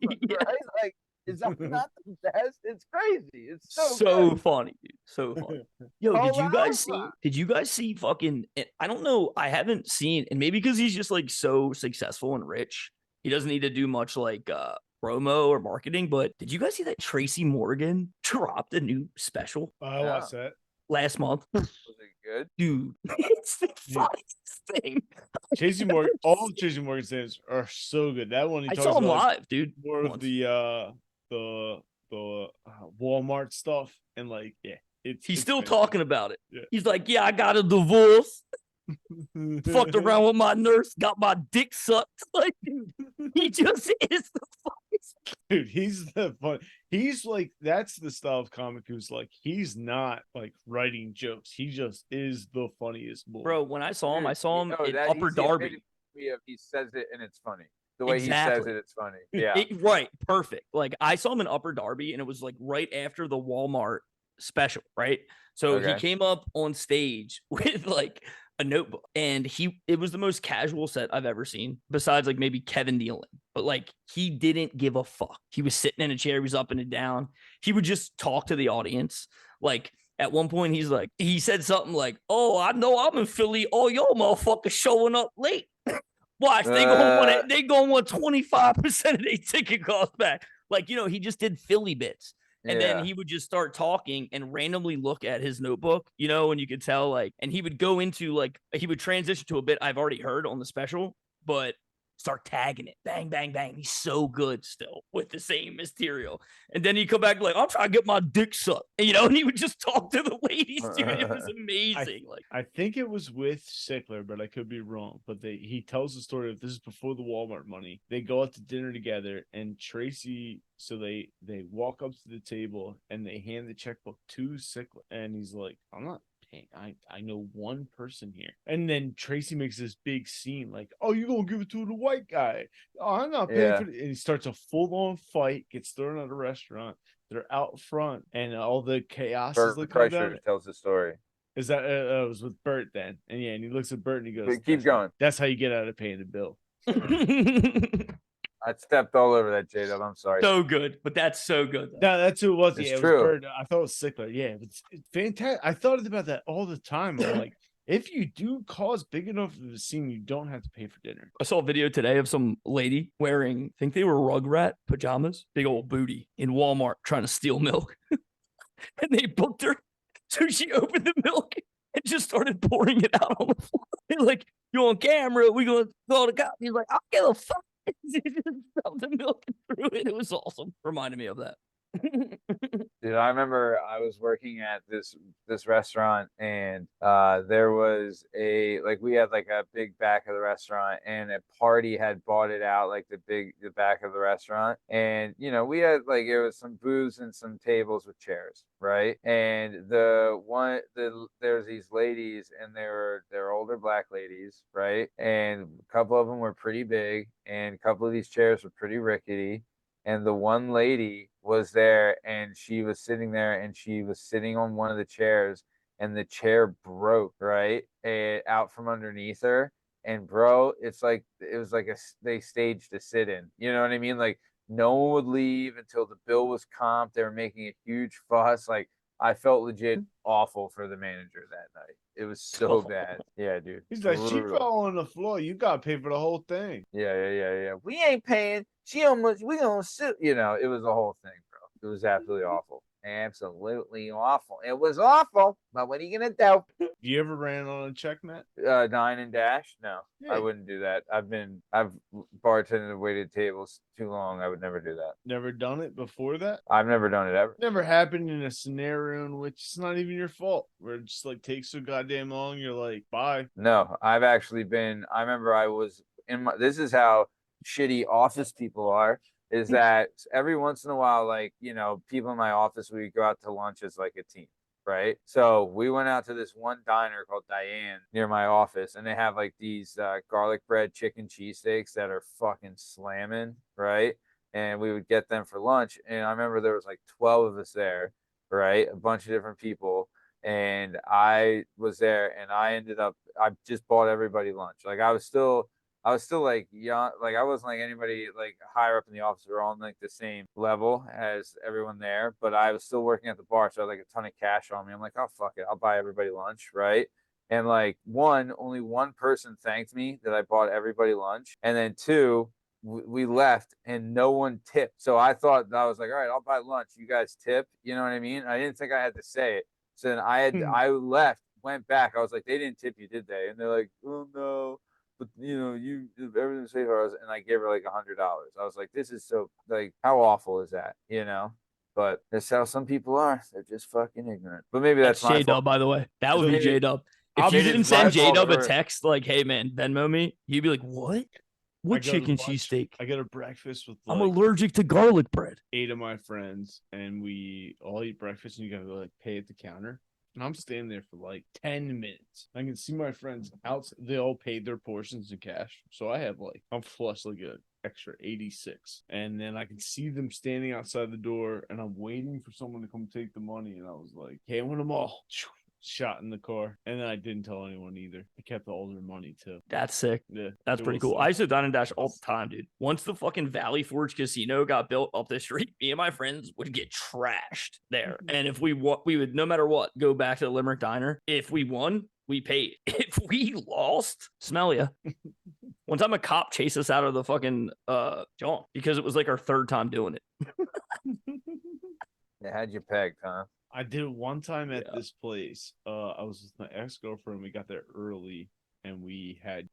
Like, is that not the best? It's crazy. It's so So good. funny, dude. So funny. Yo, All did you guys over. see? Did you guys see fucking? I don't know. I haven't seen, and maybe because he's just like so successful and rich, he doesn't need to do much like promo or marketing. But did you guys see that Tracy Morgan dropped a new special I watched that. last month? Was it good? Dude, it's the Yeah. funniest thing. Tracy Morgan, all of Tracy Morgan's things are so good. That one he I talks saw him about live, dude. more of once. the Walmart stuff, and like, yeah, He's it's still fantastic. talking about it. Yeah. He's like, yeah, I got a divorce. Fucked around with my nurse, got my dick sucked. Like, dude, he just is the funniest. Dude, he's the fun. He's like, that's the style of comic who's like, he's not like writing jokes. He just is the funniest boy. Bro, when I saw him in that- Upper he's the Darby. epitome of he says it and it's funny. The way he Exactly. says it, it's funny. Yeah. Right, perfect. Like I saw him in Upper Darby, and it was like right after the Walmart special, right? So he Okay. came up on stage with like a notebook, and it was the most casual set I've ever seen, besides like maybe Kevin Nealon. But like he didn't give a fuck. He was sitting in a chair, he was up and down. He would just talk to the audience. Like at one point, he said something like, "Oh, I know I'm in Philly. All y'all motherfuckers showing up late." Watch, they gonna want 25% of their ticket cost back. Like, he just did Philly bits. And then he would just start talking and randomly look at his notebook, and you could tell, like, and he would go into like he would transition to a bit I've already heard on the special, but start tagging it. Bang, bang, bang. He's so good still with the same material. And then he'd come back like, I'm trying to get my dick sucked. And he would just talk to the ladies, dude. It was amazing. I think it was with Sickler, but I could be wrong. But he tells the story of this is before the Walmart money. They go out to dinner together, and Tracy, so they walk up to the table and they hand the checkbook to Sickler, and he's like, I'm not paying. I know one person here. And then Tracy makes this big scene like, oh, you're gonna give it to the white guy. Oh, I'm not paying for it. And he starts a full-on fight, gets thrown out of a restaurant. They're out front, and all the chaos is like Kreischer tells the story. Is that it was with Bert then? And and he looks at Bert and he goes, But keep going. That's how you get out of paying the bill. I stepped all over that, JDub. I'm sorry. So good, but that's so good. No, that's who it was. It's It true. was Bert. I thought it was Sickler. Yeah, it's fantastic. I thought about that all the time. I'm like, if you do cause big enough of a scene, you don't have to pay for dinner. I saw a video today of some lady wearing, I think they were Rugrat pajamas, big old booty, in Walmart trying to steal milk. And they booked her. So she opened the milk and just started pouring it out on the floor. They're like, you on camera? We gonna call the cops. He's like, I'll give a fuck. She just dumped the milk and threw it. It was awesome. Reminded me of that. Dude, I remember I was working at this restaurant, and there was we had like a big back of the restaurant, and a party had bought it out, like the back of the restaurant. And we had like, it was some booths and some tables with chairs, right? And there was these ladies, and they're older black ladies, right? And a couple of them were pretty big, and a couple of these chairs were pretty rickety. And the one lady was there, and she was sitting there, and she was sitting on one of the chairs, and the chair broke, right? Out from underneath her. And bro, it was like they staged a sit-in. You know what I mean? Like, no one would leave until the bill was comped. They were making a huge fuss. Like, I felt legit awful for the manager that night. It was so bad. Yeah, dude. He's like, she fell on the floor. You gotta pay for the whole thing. Yeah. We ain't paying. We gonna sue. It was a whole thing, bro. It was absolutely awful. Absolutely awful. It was awful, but what are you gonna do? You ever ran on a check, Matt? Dine and dash? No, Yeah. I wouldn't do that. I've bartended and waited tables too long. I would never do that. Never done it before that? I've never done it ever. Never happened in a scenario in which it's not even your fault, where it just like takes so goddamn long. You're like, bye. No, I've actually been. I remember I was this is how shitty office people are. Is that every once in a while, like, people in my office, we go out to lunch as like a team, right? So we went out to this one diner called Diane near my office, and they have like these garlic bread chicken cheesesteaks that are fucking slamming, right? And we would get them for lunch. And I remember there was like 12 of us there, right? A bunch of different people. and I was there, and I just bought everybody lunch. Like I was still like young, like I wasn't like anybody like higher up in the office. We're all on like the same level as everyone there, but I was still working at the bar, so I had like a ton of cash on me. I'm like, oh fuck it, I'll buy everybody lunch, right? And like only one person thanked me that I bought everybody lunch, and then two, we left and no one tipped. So I thought I was like, all right, I'll buy lunch. You guys tip. You know what I mean? I didn't think I had to say it. So then I left, went back. I was like, they didn't tip you, did they? And they're like, oh no, but you everything's safe. And I gave her like $100. I was like, this is so like, how awful is that? But that's how some people are. They're just fucking ignorant. But maybe that's my JDub, fault. by the way. That would be JDub. If you didn't send JDub a text like, hey man, Venmo me, he'd be like, what? What chicken cheesesteak? I got a breakfast with I'm allergic to garlic bread. 8 of my friends, and we all eat breakfast, and you gotta like pay at the counter. And I'm standing there for like 10 minutes. I can see my friends out. They all paid their portions in cash. So I have I'm flush like an extra 86. And then I can see them standing outside the door, and I'm waiting for someone to come take the money. And I was like, hey, I want them all. Shot in the car, and then I didn't tell anyone either. I kept all their money too. That's sick. Yeah, that's pretty cool. I used to dine and dash all the time, dude. Once the fucking Valley Forge Casino got built up the street, me and my friends would get trashed there. And if we would, no matter what, go back to the Limerick Diner. If we won, we paid. If we lost, smell ya. One time a cop chased us out of the fucking joint because it was like our third time doing it. They had you pegged, huh? I did it one time at this place. I was with my ex-girlfriend. We got there early, and we had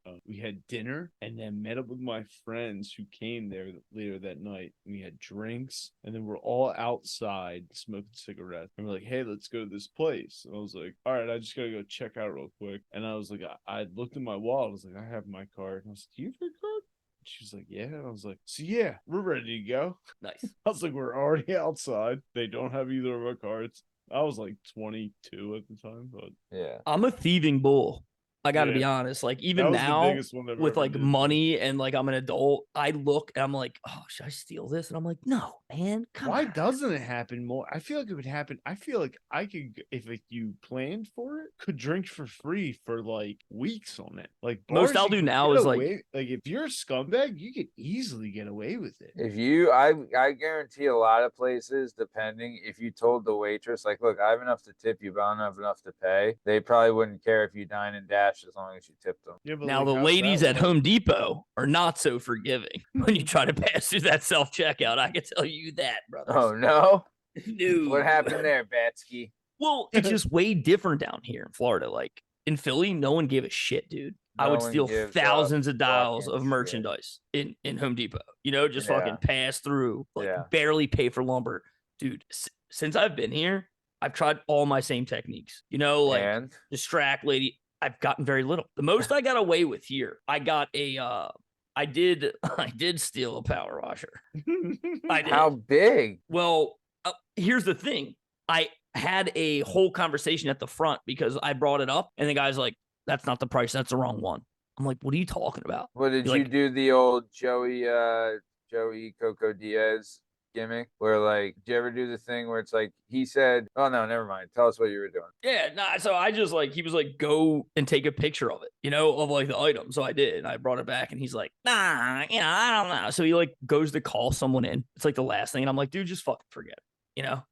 dinner, and then met up with my friends who came there later that night. And we had drinks, and then we're all outside smoking cigarettes. And we're like, "Hey, let's go to this place." And I was like, "All right, I just gotta go check out real quick." And I was like, I looked at my wallet. I was like, "I have my card." And I was like, "Do you have your card?" She was like, yeah. And I was like, so yeah, we're ready to go. Nice. I was like, we're already outside. They don't have either of our cards. I was like 22 at the time, but yeah, I'm a thieving bull. I got to be honest. Like even now with like money and like I'm an adult, I look and I'm like, oh, should I steal this? And I'm like, no, man. Why doesn't it happen more? I feel like it would happen. I feel like I could, if you planned for it, could drink for free for like weeks on it. Like most I'll do now is like if you're a scumbag, you could easily get away with it. If you, I guarantee a lot of places, depending, if you told the waitress, like, look, I have enough to tip you, but I don't have enough to pay, they probably wouldn't care if you dine and dash as long as you tipped them. Yeah, now the ladies at Home Depot are not so forgiving when you try to pass through that self-checkout. I can tell you that, brother. Oh no. No. What happened there, Batsky? Well, it's just way different down here in Florida. Like in Philly, no one gave a shit, dude. I would steal thousands of dials of merchandise in Home Depot. Just fucking pass through, barely pay for lumber. Dude, since I've been here, I've tried all my same techniques. Distract lady. I've gotten very little. The most I got away with here, I got I did steal a power washer. I did. How big? Well, here's the thing. I had a whole conversation at the front because I brought it up, and the guy's like, "That's not the price. That's the wrong one." I'm like, "What are you talking about?" What did you do? The old Joey Coco Diaz gimmick, where like, did you ever do the thing where it's like he said, "Oh no, never mind. Tell us what you were doing." Yeah, nah. So I just he was like, "Go and take a picture of it," of like the item. So I did, and I brought it back, and he's like, "Nah, I don't know." So he like goes to call someone in. It's like the last thing, and I'm like, "Dude, just fucking forget it."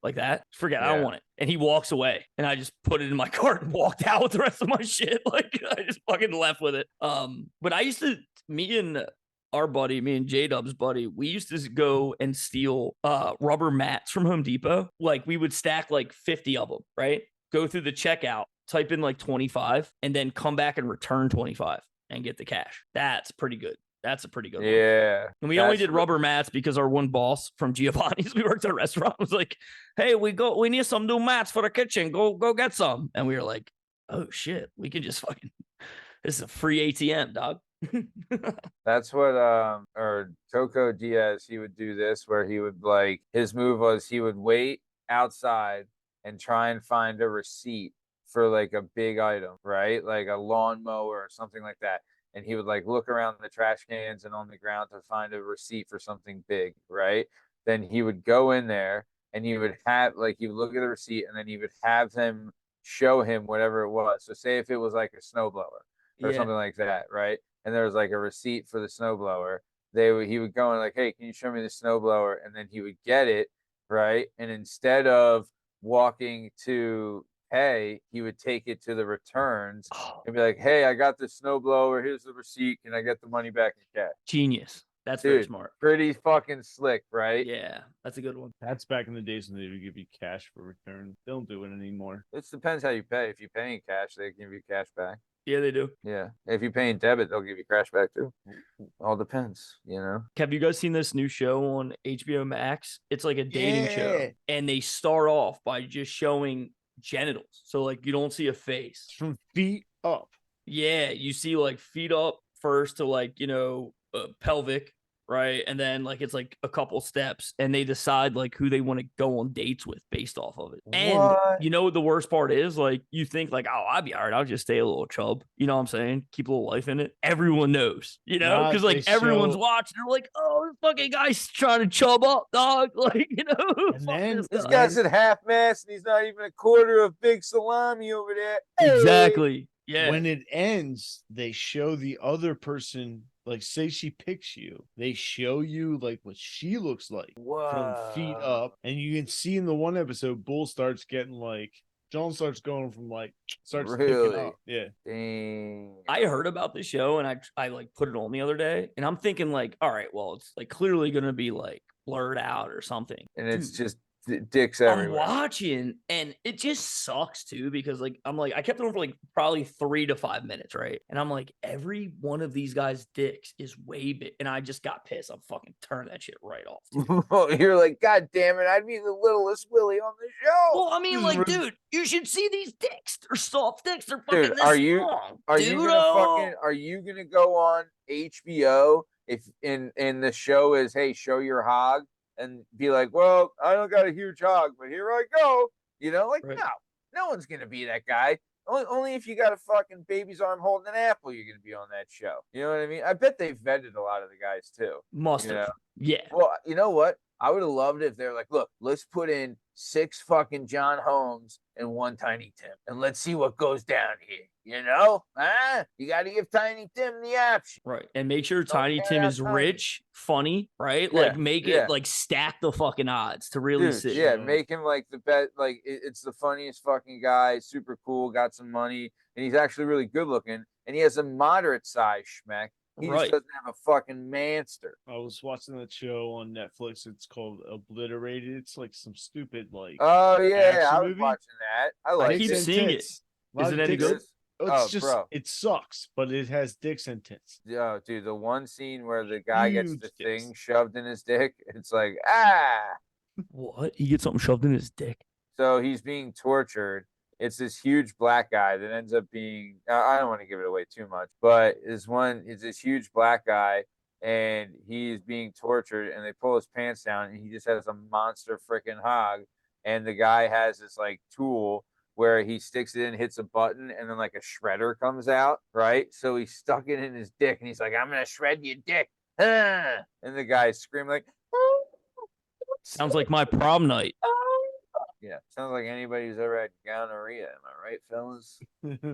Like that. Forget. I don't want it. And he walks away, and I just put it in my cart and walked out with the rest of my shit. Like I just fucking left with it. But I used to, me and JDub's buddy, we used to go and steal rubber mats from Home Depot. Like we would stack like 50 of them, right? Go through the checkout, type in like 25, and then come back and return 25 and get the cash. That's pretty good. That's a pretty good one. Yeah. And we only did rubber mats because our one boss from Giovanni's, we worked at a restaurant, was like, "Hey, we need some new mats for the kitchen. Go get some." And we were like, "Oh shit, we can just fucking, this is a free ATM, dog." That's what or Coco Diaz, he would do this where he would like, his move was he would wait outside and try and find a receipt for like a big item, right? Like a lawnmower or something like that. And he would like look around the trash cans and on the ground to find a receipt for something big, right? Then he would go in there and he would have he would look at the receipt, and then he would have him show him whatever it was. So say if it was like a snowblower or Yeah. something like that, right? And there was like a receipt for the snowblower. He would go and like, hey, can you show me the snowblower? And then he would get it, right? And instead of walking to pay, he would take it to the returns and be like, hey, I got the snowblower. Here's the receipt. Can I get the money back in cash? Genius. That's very Dude, smart. pretty fucking slick, right? Yeah, that's a good one. That's back in the days when they would give you cash for return. They don't do it anymore. It depends how you pay. If you pay in cash, they give you cash back. Yeah, they do. Yeah. If you pay in debit, they'll give you cash back too. All depends, you know? Have you guys seen this new show on HBO Max? It's like a dating show, Yeah. and they start off by just showing genitals. So like you don't see a face. From feet up. Yeah, you see like feet up first to like, pelvic, right? And then like it's like a couple steps, and they decide like who they want to go on dates with based off of it. And What? you know what the worst part is? Like you think like, oh, I'll be all right. I'll just stay a little chub. You know what I'm saying? Keep a little life in it. Everyone knows, Nah, because like they everyone's show- watching. They're like, oh, this fucking guy's trying to chub up, dog. Like, who And fuck then- this This guy? guy's at half mast and he's not even a quarter of big salami over there. Hey! Exactly. Yeah. When it ends, they show the other person, like say she picks you, they show you like what she looks like from feet Whoa. up. And you can see in the one episode, Bull starts getting like, John starts going from like, starts picking Really? up. Yeah. Dang. I heard about this show and I like put it on the other day, and I'm thinking like, all right, well, it's like clearly gonna be like blurred out or something. And it's Dude, just dicks I'm everywhere. watching, and it just sucks too, because like I'm like I kept it on for like probably 3 to 5 minutes, right? And I'm like, every one of these guys' dicks is way big, and I just got pissed. I'm fucking turning that shit right off. Dude. You're like, God damn it, I'd be the littlest Willie on the show. Well, I mean, like, Res- dude, you should see these dicks. They're soft dicks. They're fucking Dude, this are you long. are dude, you gonna go on HBO if in the show is, hey, show your hog, and be like, well, I don't got a huge hog, but here I go. Like, Right. no one's gonna be that guy. Only if you got a fucking baby's arm holding an apple, you're gonna be on that show. You know what I mean? I bet they vetted a lot of the guys too. Must You have. know? Yeah. Well, you know what? I would have loved it if they're like, look, let's put in 6 fucking John Holmes and 1 Tiny Tim, and let's see what goes down here. You got to give Tiny Tim the option. Right. And make sure Tiny Tim yeah, is Tiny. rich, funny, right? Yeah, Like make yeah. it like stack the fucking odds to really Dude, see. yeah, Yeah. make him like the best. Like it's the funniest fucking guy, super cool, got some money, and he's actually really good looking, and he has a moderate size schmeck. He Right. just doesn't have a fucking monster. I was watching that show on Netflix. It's called Obliterated. It's like some stupid like Oh yeah, action I was movie? watching that. I I like keep it. and seeing it. tits. A lot Is of it any dicks- good? It's Oh, just bro. it sucks, but it has dicks and tits. Yeah, dude, the one scene where the guy gets Huge the dicks. thing shoved in his dick, it's like, ah. What? He gets something shoved in his dick. So he's being tortured. It's this huge black guy that ends up being, I don't want to give it away too much, but it's this huge black guy, and he's being tortured, and they pull his pants down, and he just has a monster freaking hog. And the guy has this like tool where he sticks it in, hits a button, and then like a shredder comes out, right? So he stuck it in his dick, and he's like, I'm gonna shred your dick. Ah! And the guy screamed like, Sounds like my prom night. yeah, sounds like anybody who's ever had gonorrhea. Am I right, fellas?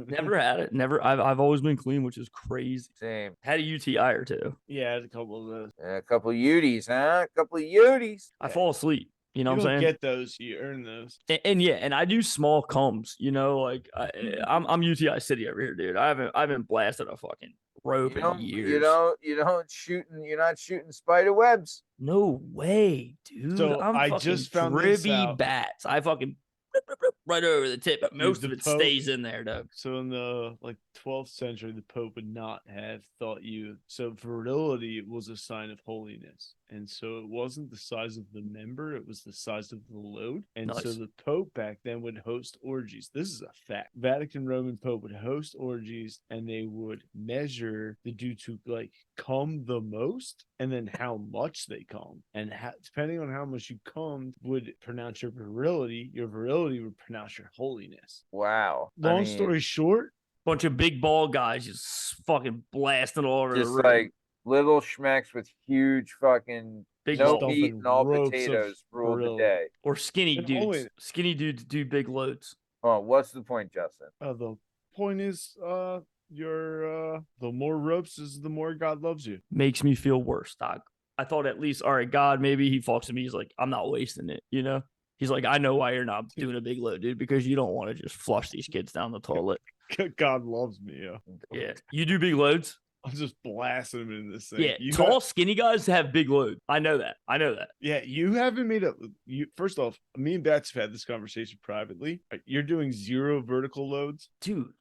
Never had it. Never. I've always been clean, which is crazy. Same. Had a UTI or two. Yeah, I had a couple of those. A couple of Uties, huh? A couple of Uties. I fall asleep. You know You what I'm don't saying? get those, you earn those. And yeah, and I do small comes. Like I'm UTI City over here, dude. I haven't blasted a fucking rope in years. You're not shooting spider webs. No way, dude. So I'm I fucking just found this dribby out. bats. I fucking right over the tip, but most the of it Pope- stays in there, though. So in the 12th century, the Pope would not have thought you. So virility was a sign of holiness, and so it wasn't the size of the member; it was the size of the load. And so Nice. the Pope back then would host orgies. This is a fact. Vatican Roman Pope would host orgies, and they would measure the dude to come the most, and then how much they come, and depending on how much you come, would pronounce your virility. Your virility would pronounce your holiness. Wow. Long story short, Bunch of big ball guys just fucking blasting all over the just room. like little schmecks with huge fucking Big no ball. meat and all ropes of potatoes rule the Oh, virility. day. Or skinny And dudes. only- Skinny dudes do big loads. Oh, what's the point, Justin? The point is, the more ropes is the more God loves you. Makes me feel worse, dog. I thought at least, all right, God, maybe he fucks with me. He's like, I'm not wasting it, you know? He's like, I know why you're not doing a big load, dude, because you don't want to just flush these kids down the toilet. God loves me, yeah. Yeah. You do big loads? I'm just blasting him in this thing. Yeah, tall, skinny guys have big loads. I know that. Yeah, you haven't made up. First off, me and Bats have had this conversation privately. You're doing 0 vertical loads, dude.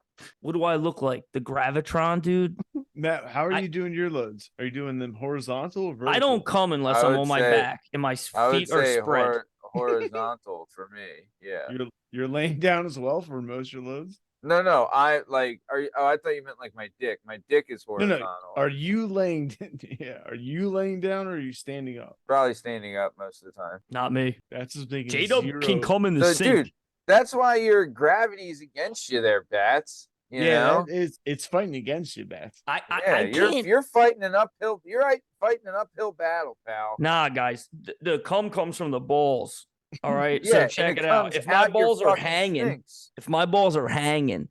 What do I look like? The Gravitron, dude? Matt, how are you doing your loads? Are you doing them horizontal or vertical? I don't come unless I'm on my back and my feet are spread. Horizontal for me. Yeah. You're laying down as well for most of your loads? No. I thought you meant like my dick. My dick is horizontal. No. Are you laying? Yeah. Are you laying down or are you standing up? Probably standing up most of the time. Not me. That's just making JDub can come in the sink. Dude, that's why your gravity is against you there, Bats. You know? It's fighting against you, Bats. You're fighting an uphill. You're fighting an uphill battle, pal. Nah, guys, the cum comes from the balls. All right, yeah, so check it out. If my balls are hanging,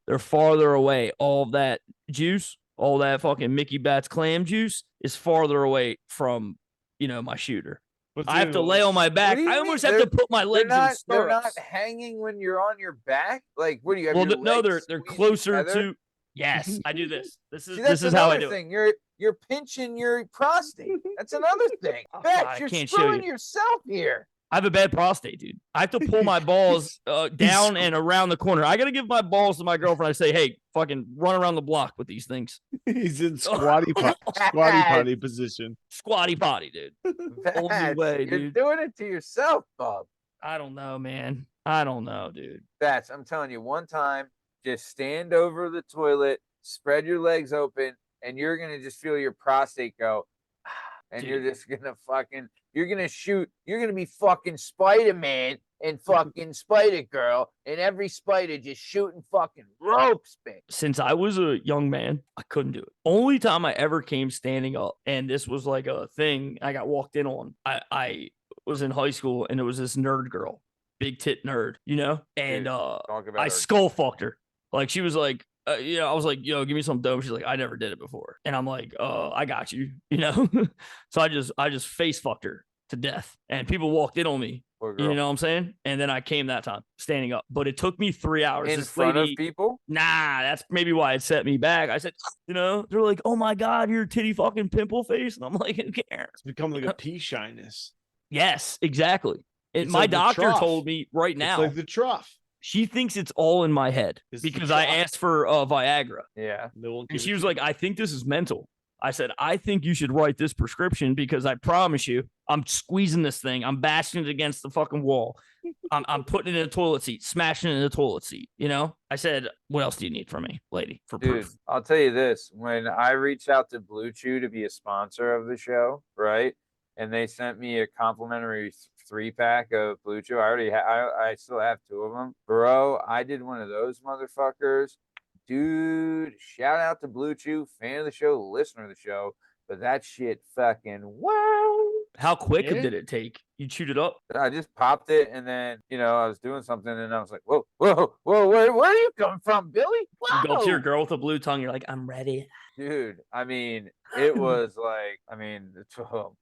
they're farther away. All of that juice, all that fucking Mickey Bats clam juice is farther away from, my shooter. I have to lay on my back. I almost have to put my legs in stirrups. They're not hanging when you're on your back. Like, what do you have? Well, no, they're closer to. Yes, I do this. This is how I do it. You're pinching your prostate. That's another thing. Bats, you're screwing yourself here. I have a bad prostate, dude. I have to pull my balls down and around the corner. I got to give my balls to my girlfriend. I say, hey, fucking run around the block with these things. He's in squatty potty position. Squatty potty, dude. Only way, dude. You're doing it to yourself, Bob. I don't know, man. I don't know, dude. I'm telling you, one time, just stand over the toilet, spread your legs open, and you're going to just feel your prostate go. And dude, you're just gonna you're gonna be fucking Spider-Man and fucking Spider-Girl and every spider just shooting fucking ropes, bitch. Since I was a young man, I couldn't do it. Only time I ever came standing up, and this was like a thing I got walked in on. I was in high school, and it was this nerd girl, big tit nerd, and I skull fucked her. Like, she was like, I was like, give me some dope. She's like, I never did it before. And I'm like, I got you, So I just face fucked her to death. And people walked in on me. You know what I'm saying? And then I came that time standing up. But it took me 3 hours. In front of people? Nah, that's maybe why it set me back. I said, they're like, oh my God, you're titty fucking pimple face. And I'm like, who cares? It's become like a pea shyness. Yes, exactly. My doctor told me right now. It's like the trough. She thinks it's all in my head because I asked for Viagra. Yeah. And she was like, I think this is mental. I said, I think you should write this prescription because I promise you, I'm squeezing this thing. I'm bashing it against the fucking wall. I'm putting it in a toilet seat, smashing it in a toilet seat. I said, what else do you need from me, lady, for proof? I'll tell you this. When I reached out to Blue Chew to be a sponsor of the show, right? And they sent me a complimentary 3-pack of Blue Chew. I still have 2 of them. Bro, I did one of those motherfuckers. Dude, shout out to Blue Chew, fan of the show, listener of the show. But that shit fucking wow. How quick did it take? You chewed it up? I just popped it, and then, I was doing something, and I was like, whoa, where are you coming from, Billy? Whoa. You go up to your girl with a blue tongue, you're like, I'm ready. Dude, it was like,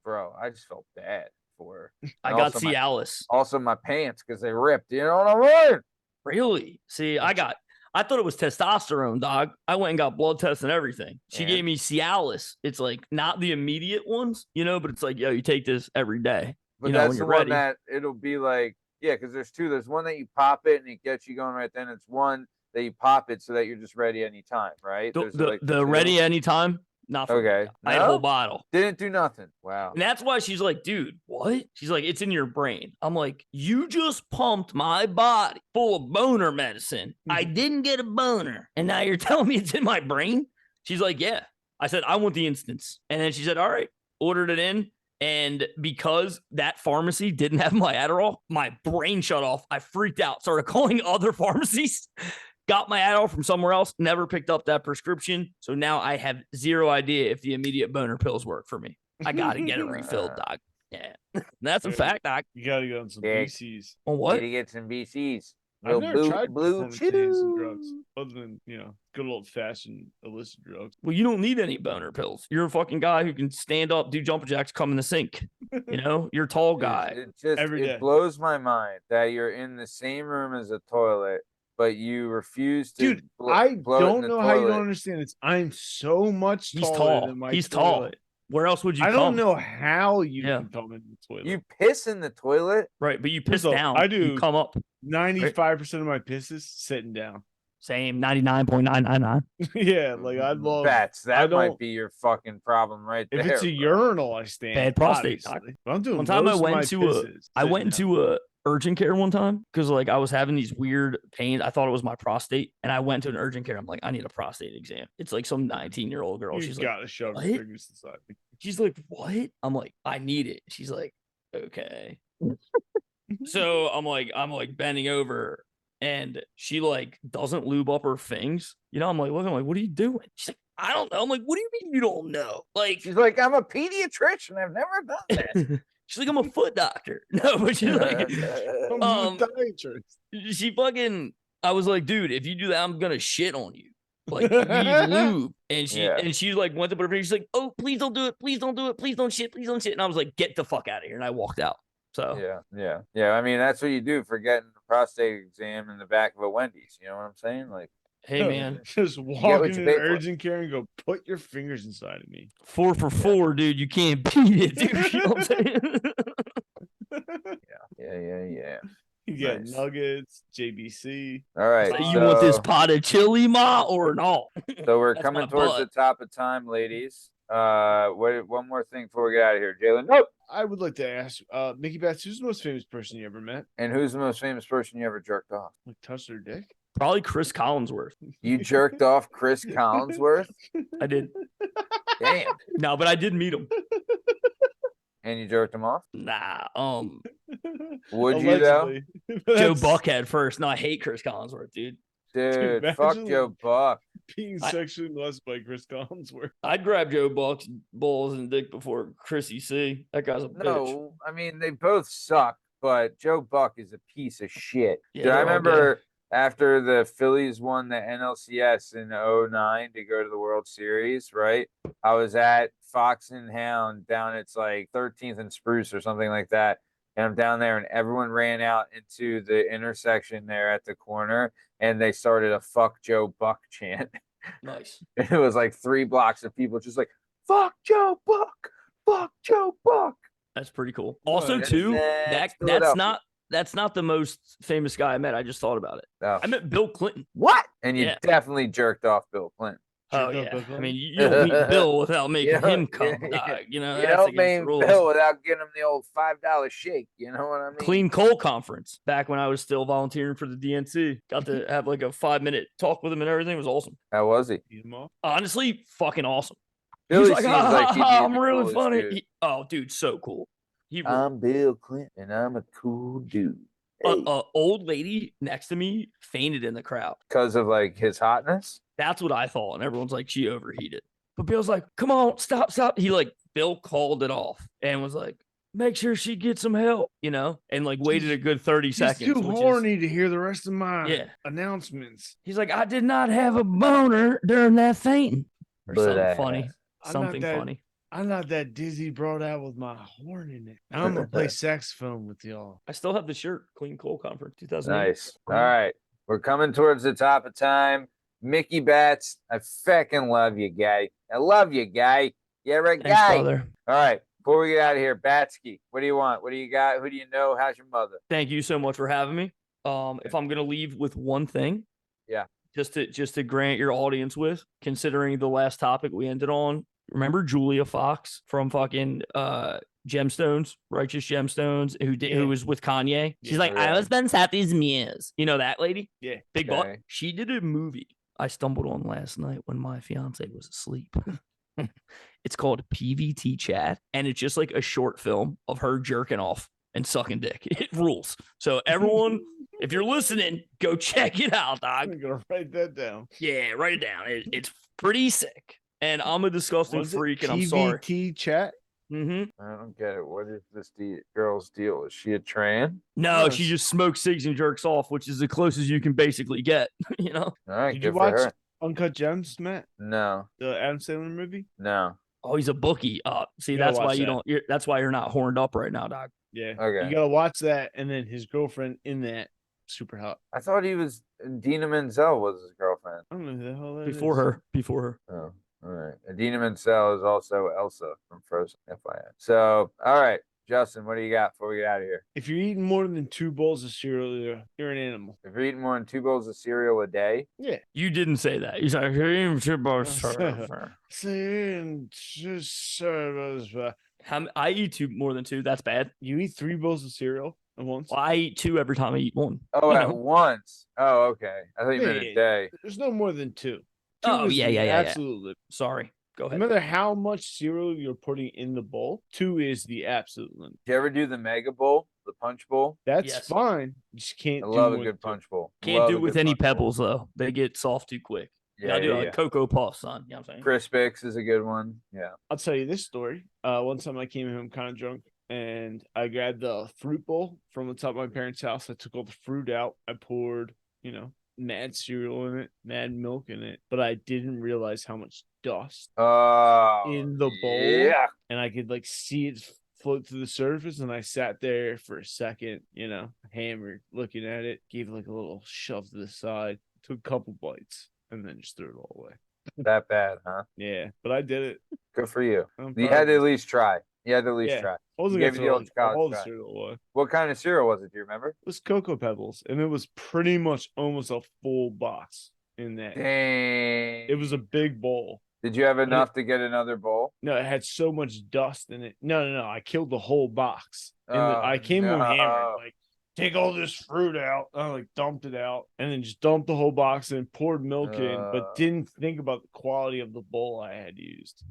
bro, I just felt bad for her. I got Cialis. Also my pants, because they ripped, you know what I mean? Really? See, I thought it was testosterone, dog. I went and got blood tests and everything. She gave me Cialis. It's like not the immediate ones, but it's like, yo, you take this every day. But that's the one that it'll be like, because there's 2. There's one that you pop it and it gets you going right then. It's one that you pop it so that you're just ready anytime, right? The ready anytime? Not for okay. I had a whole bottle. Didn't do nothing. Wow. And that's why she's like, dude, what? She's like, it's in your brain. I'm like, you just pumped my body full of boner medicine. I didn't get a boner. And now you're telling me it's in my brain? She's like, yeah. I said, I want the instance. And then she said, all right, ordered it in. And because that pharmacy didn't have my Adderall, my brain shut off. I freaked out, started calling other pharmacies. Got my Adderall from somewhere else, never picked up that prescription. So now I have 0 idea if the immediate boner pills work for me. I got to get it refilled, doc. Yeah. That's a fact, doc. You got to go on some BCs. On what? You got to get some BCs. I've Little never blue, tried blue performance enhancing drugs chew. other than, good old fashioned illicit drugs. Well, you don't need any boner pills. You're a fucking guy who can stand up, do jumping jacks, come in the sink. You're a tall guy. Every day. It blows my mind that you're in the same room as a toilet, but you refuse to. Dude, I blow it in don't the know how you toilet. don't understand this. I'm so much He's taller tall. than my He's toilet. tall. Where else would you I come? don't know how you Yeah. can come in the toilet. You piss in the toilet. Right, but you piss First off, down. I do. You come up. 95% of my pisses sitting down. Same 99.999. Yeah, like I love Bats. I That might don't- be your fucking problem right there. if it's a bro. urinal, I stand. Bad prostate, doc. obviously. But I'm doing One time I most of went my to pisses I went sitting down. into a urgent care one time because like I was having these weird pains. I thought it was my prostate, and I went to an urgent care. I'm like, I need a prostate exam. It's like some 19-year-old girl. You She's gotta shove "What?" your fingers inside me. She's like, what? I'm like, I need it. She's like, okay. So I'm like bending over, and she like doesn't lube up her things. I'm like, looking, I'm like, what are you doing? She's like, I don't know. I'm like, what do you mean you don't know? Like, She's like, I'm a pediatrician. I've never done this. she's like, I'm a foot doctor. No, but she's like, I'm Um, a podiatrist. she fucking. I was like, dude, if you do that, I'm gonna shit on you. Like, you need lube. And she like went to put her finger. She's like, oh, please don't do it. Please don't do it. Please don't shit. Please don't shit. And I was like, get the fuck out of here. And I walked out. So yeah. I mean, that's what you do for getting a prostate exam in the back of a Wendy's. You know what I'm saying? Like, hey man, just what walk you into an pay for. urgent care and go, put your fingers inside of me. 4 for 4, dude. You can't beat it, dude. You know what I'm saying? yeah. You get Nice. nuggets, JBC. All right. So you want this so- pot of chili, ma, or not? So we're That's coming my towards butt. the top of time, ladies. One more thing before we get out of here, Jalen. Nope. I would like to ask, Mickey Bats, who's the most famous person you ever met? And who's the most famous person you ever jerked off? Like touched their dick? Probably Chris Collinsworth. You jerked off Chris Collinsworth? I did. Damn. No, but I did meet him. And you jerked him off? Nah. Would you though? Allegedly. Joe That's Buckhead first. No, I hate Chris Collinsworth, dude. Dude, fuck imagine- Joe Buck. Being I- sexually molested by Chris Collinsworth. I'd grab Joe Buck's balls and dick before Chrissy C. That guy's a bitch. No, I mean, they both suck, but Joe Buck is a piece of shit. Yeah, Dude, I they're all remember after the Phillies won the NLCS in 09 to go to the World Series, right? I was at Fox and Hound down it's like 13th and Spruce or something like that. And I'm down there and everyone ran out into the intersection there at the corner and they started a fuck Joe Buck chant. Nice. It was like 3 blocks of people just like, fuck Joe Buck, fuck Joe Buck. That's pretty cool. Also, That's too, next that's Philadelphia. not the most famous guy I met. I just thought about it. Oh. I met Bill Clinton. What? And you Yeah. definitely jerked off Bill Clinton. Oh Jerked off yeah. Bill I Clinton? mean, you don't meet Bill without making Yeah, him come. yeah, dog. You know, You that's don't against the mean rules. Bill without getting him the old $5 shake. You know what I mean? Clean Coal Conference back when I was still volunteering for the DNC. Got to have like a 5-minute talk with him and everything. It was awesome. How was he? Eat 'em off. Honestly, fucking awesome. Billy He's like, seems like he'd be I'm the really coolest funny. dude. Oh, dude, so cool. He I'm Bill Clinton and I'm a cool dude. Hey. old lady next to me fainted in the crowd. Because of like his hotness? That's what I thought. And everyone's like, she overheated. But Bill's like, come on, stop. He like, Bill called it off and was like, make sure she gets some help, and like waited a good 30 He's seconds. too which is- horny to hear the rest of my Yeah. announcements. He's like, I did not have a boner during that fainting. Or But something I funny. have. I'm not Something that- funny. I'm not that dizzy brought out with my horn in it. I'm gonna play saxophone with y'all. I still have the shirt, Clean Coal Conference 2008. Nice. All right. We're coming towards the top of time. Mickey Bats, I fucking love you, guy. I love you, guy. You're a Thanks, guy. brother. All right. Before we get out of here, Batsky, what do you want? What do you got? Who do you know? How's your mother? Thank you so much for having me. If I'm gonna leave with one thing, Yeah. just to grant your audience with, considering the last topic we ended on. Remember Julia Fox from fucking Gemstones, Righteous Gemstones, who was with Kanye? She's Yeah. like, I was Ben Sappy's muse. You know that lady? Yeah. Big Okay. butt. She did a movie I stumbled on last night when my fiance was asleep. It's called PVT Chat, and it's just like a short film of her jerking off and sucking dick. It rules. So everyone, if you're listening, go check it out, dog. I'm gonna write that down. Yeah, write it down. It's pretty sick. And I'm a disgusting Was it freak, and I'm sorry. TVT chat. Mm-hmm. I don't get it. What is this girl's deal? Is she a tran? No, No, she s- just smokes cigs and jerks off, which is the closest you can basically get. You know? All right, Did good you for watch her. Uncut Gems, Matt? No, The Adam Sandler movie? no. Oh, he's a bookie. See, You gotta that's why watch you that. don't. That's why you're not horned up right now, Doc. Yeah. Okay. You gotta watch that, and then his girlfriend in that, super hot. I thought he was Dina Menzel was his girlfriend. I don't know who the hell that Before is. her. Before her. Oh, all right. Adina Menzel is also Elsa from Frozen, FYI. So, all right, Justin, what do you got before we get out of here? If you're eating more than 2 bowls of cereal, you're an animal. If you're eating more than 2 bowls of cereal a day, Yeah. You didn't say that. You said Saying just sorry about this. I eat 2 more than 2. That's bad. You eat 3 bowls of cereal at once. Well, I eat 2 every time I eat 1. oh, You at know. once. Oh, okay. I thought you meant a Yeah. day. There's no more than 2. 2 Oh, is yeah, the yeah. absolute limit. Sorry. Go No ahead. matter how much cereal you're putting in the bowl, 2 is the absolute limit. Did you ever do the Mega Bowl, the Punch Bowl? That's Yes. fine. You just can't I do love a more good than 2. Punch Bowl. Can't Love do a it with good any Punch Bowl. pebbles though. They get soft too quick. Yeah, I do yeah, like yeah. Cocoa Puffs, son. You know what I'm saying? Crispix is a good one. Yeah. I'll tell you this story. One time I came home kind of drunk, and I grabbed the fruit bowl from the top of my parents' house. I took all the fruit out. I poured, mad cereal in it, mad milk in it, but I didn't realize how much dust Oh, in the bowl, yeah. and I could see it float to the surface. And I sat there for a second, hammered, looking at it, gave like a little shove to the side, took a couple bites, and then just threw it all away. That bad, huh? Yeah, but I did it. Good for you. I'm You proud had of to at myself. least try. You had to at least Yeah. try. I wasn't You gonna gave it the throw old college all the try. cereal away. What kind of cereal was it? Do you remember? It was Cocoa Pebbles, and it was pretty much almost a full box in that. Dang. It was a big bowl. Did you have enough to get another bowl? No, it had so much dust in it. No. I killed the whole box. And Oh, I came home no. hammered, like, take all this fruit out. I dumped it out, and then just dumped the whole box and poured milk in, but didn't think about the quality of the bowl I had used.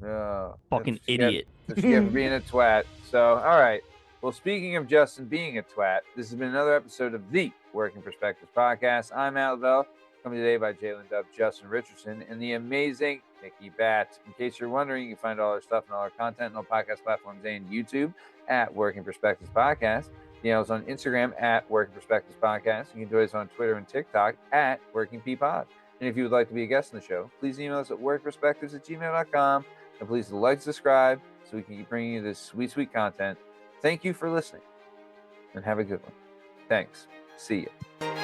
Fucking idiot. That's for being a twat. So, all right. Well, speaking of Justin being a twat, this has been another episode of the Working Perspectives Podcast. I'm Lavelle, coming today by JDub, Justin Richardson, and the amazing Nikki Batts. In case you're wondering, you can find all our stuff and all our content on all podcast platforms and YouTube at Working Perspectives Podcast. Us on Instagram at Working Perspectives Podcast. You can join us on Twitter and TikTok at Working P Pod. And if you would like to be a guest on the show, please email us at workperspectives@gmail.com. And please like, subscribe, so we can keep bringing you this sweet, sweet content. Thank you for listening, and have a good one. Thanks. See you.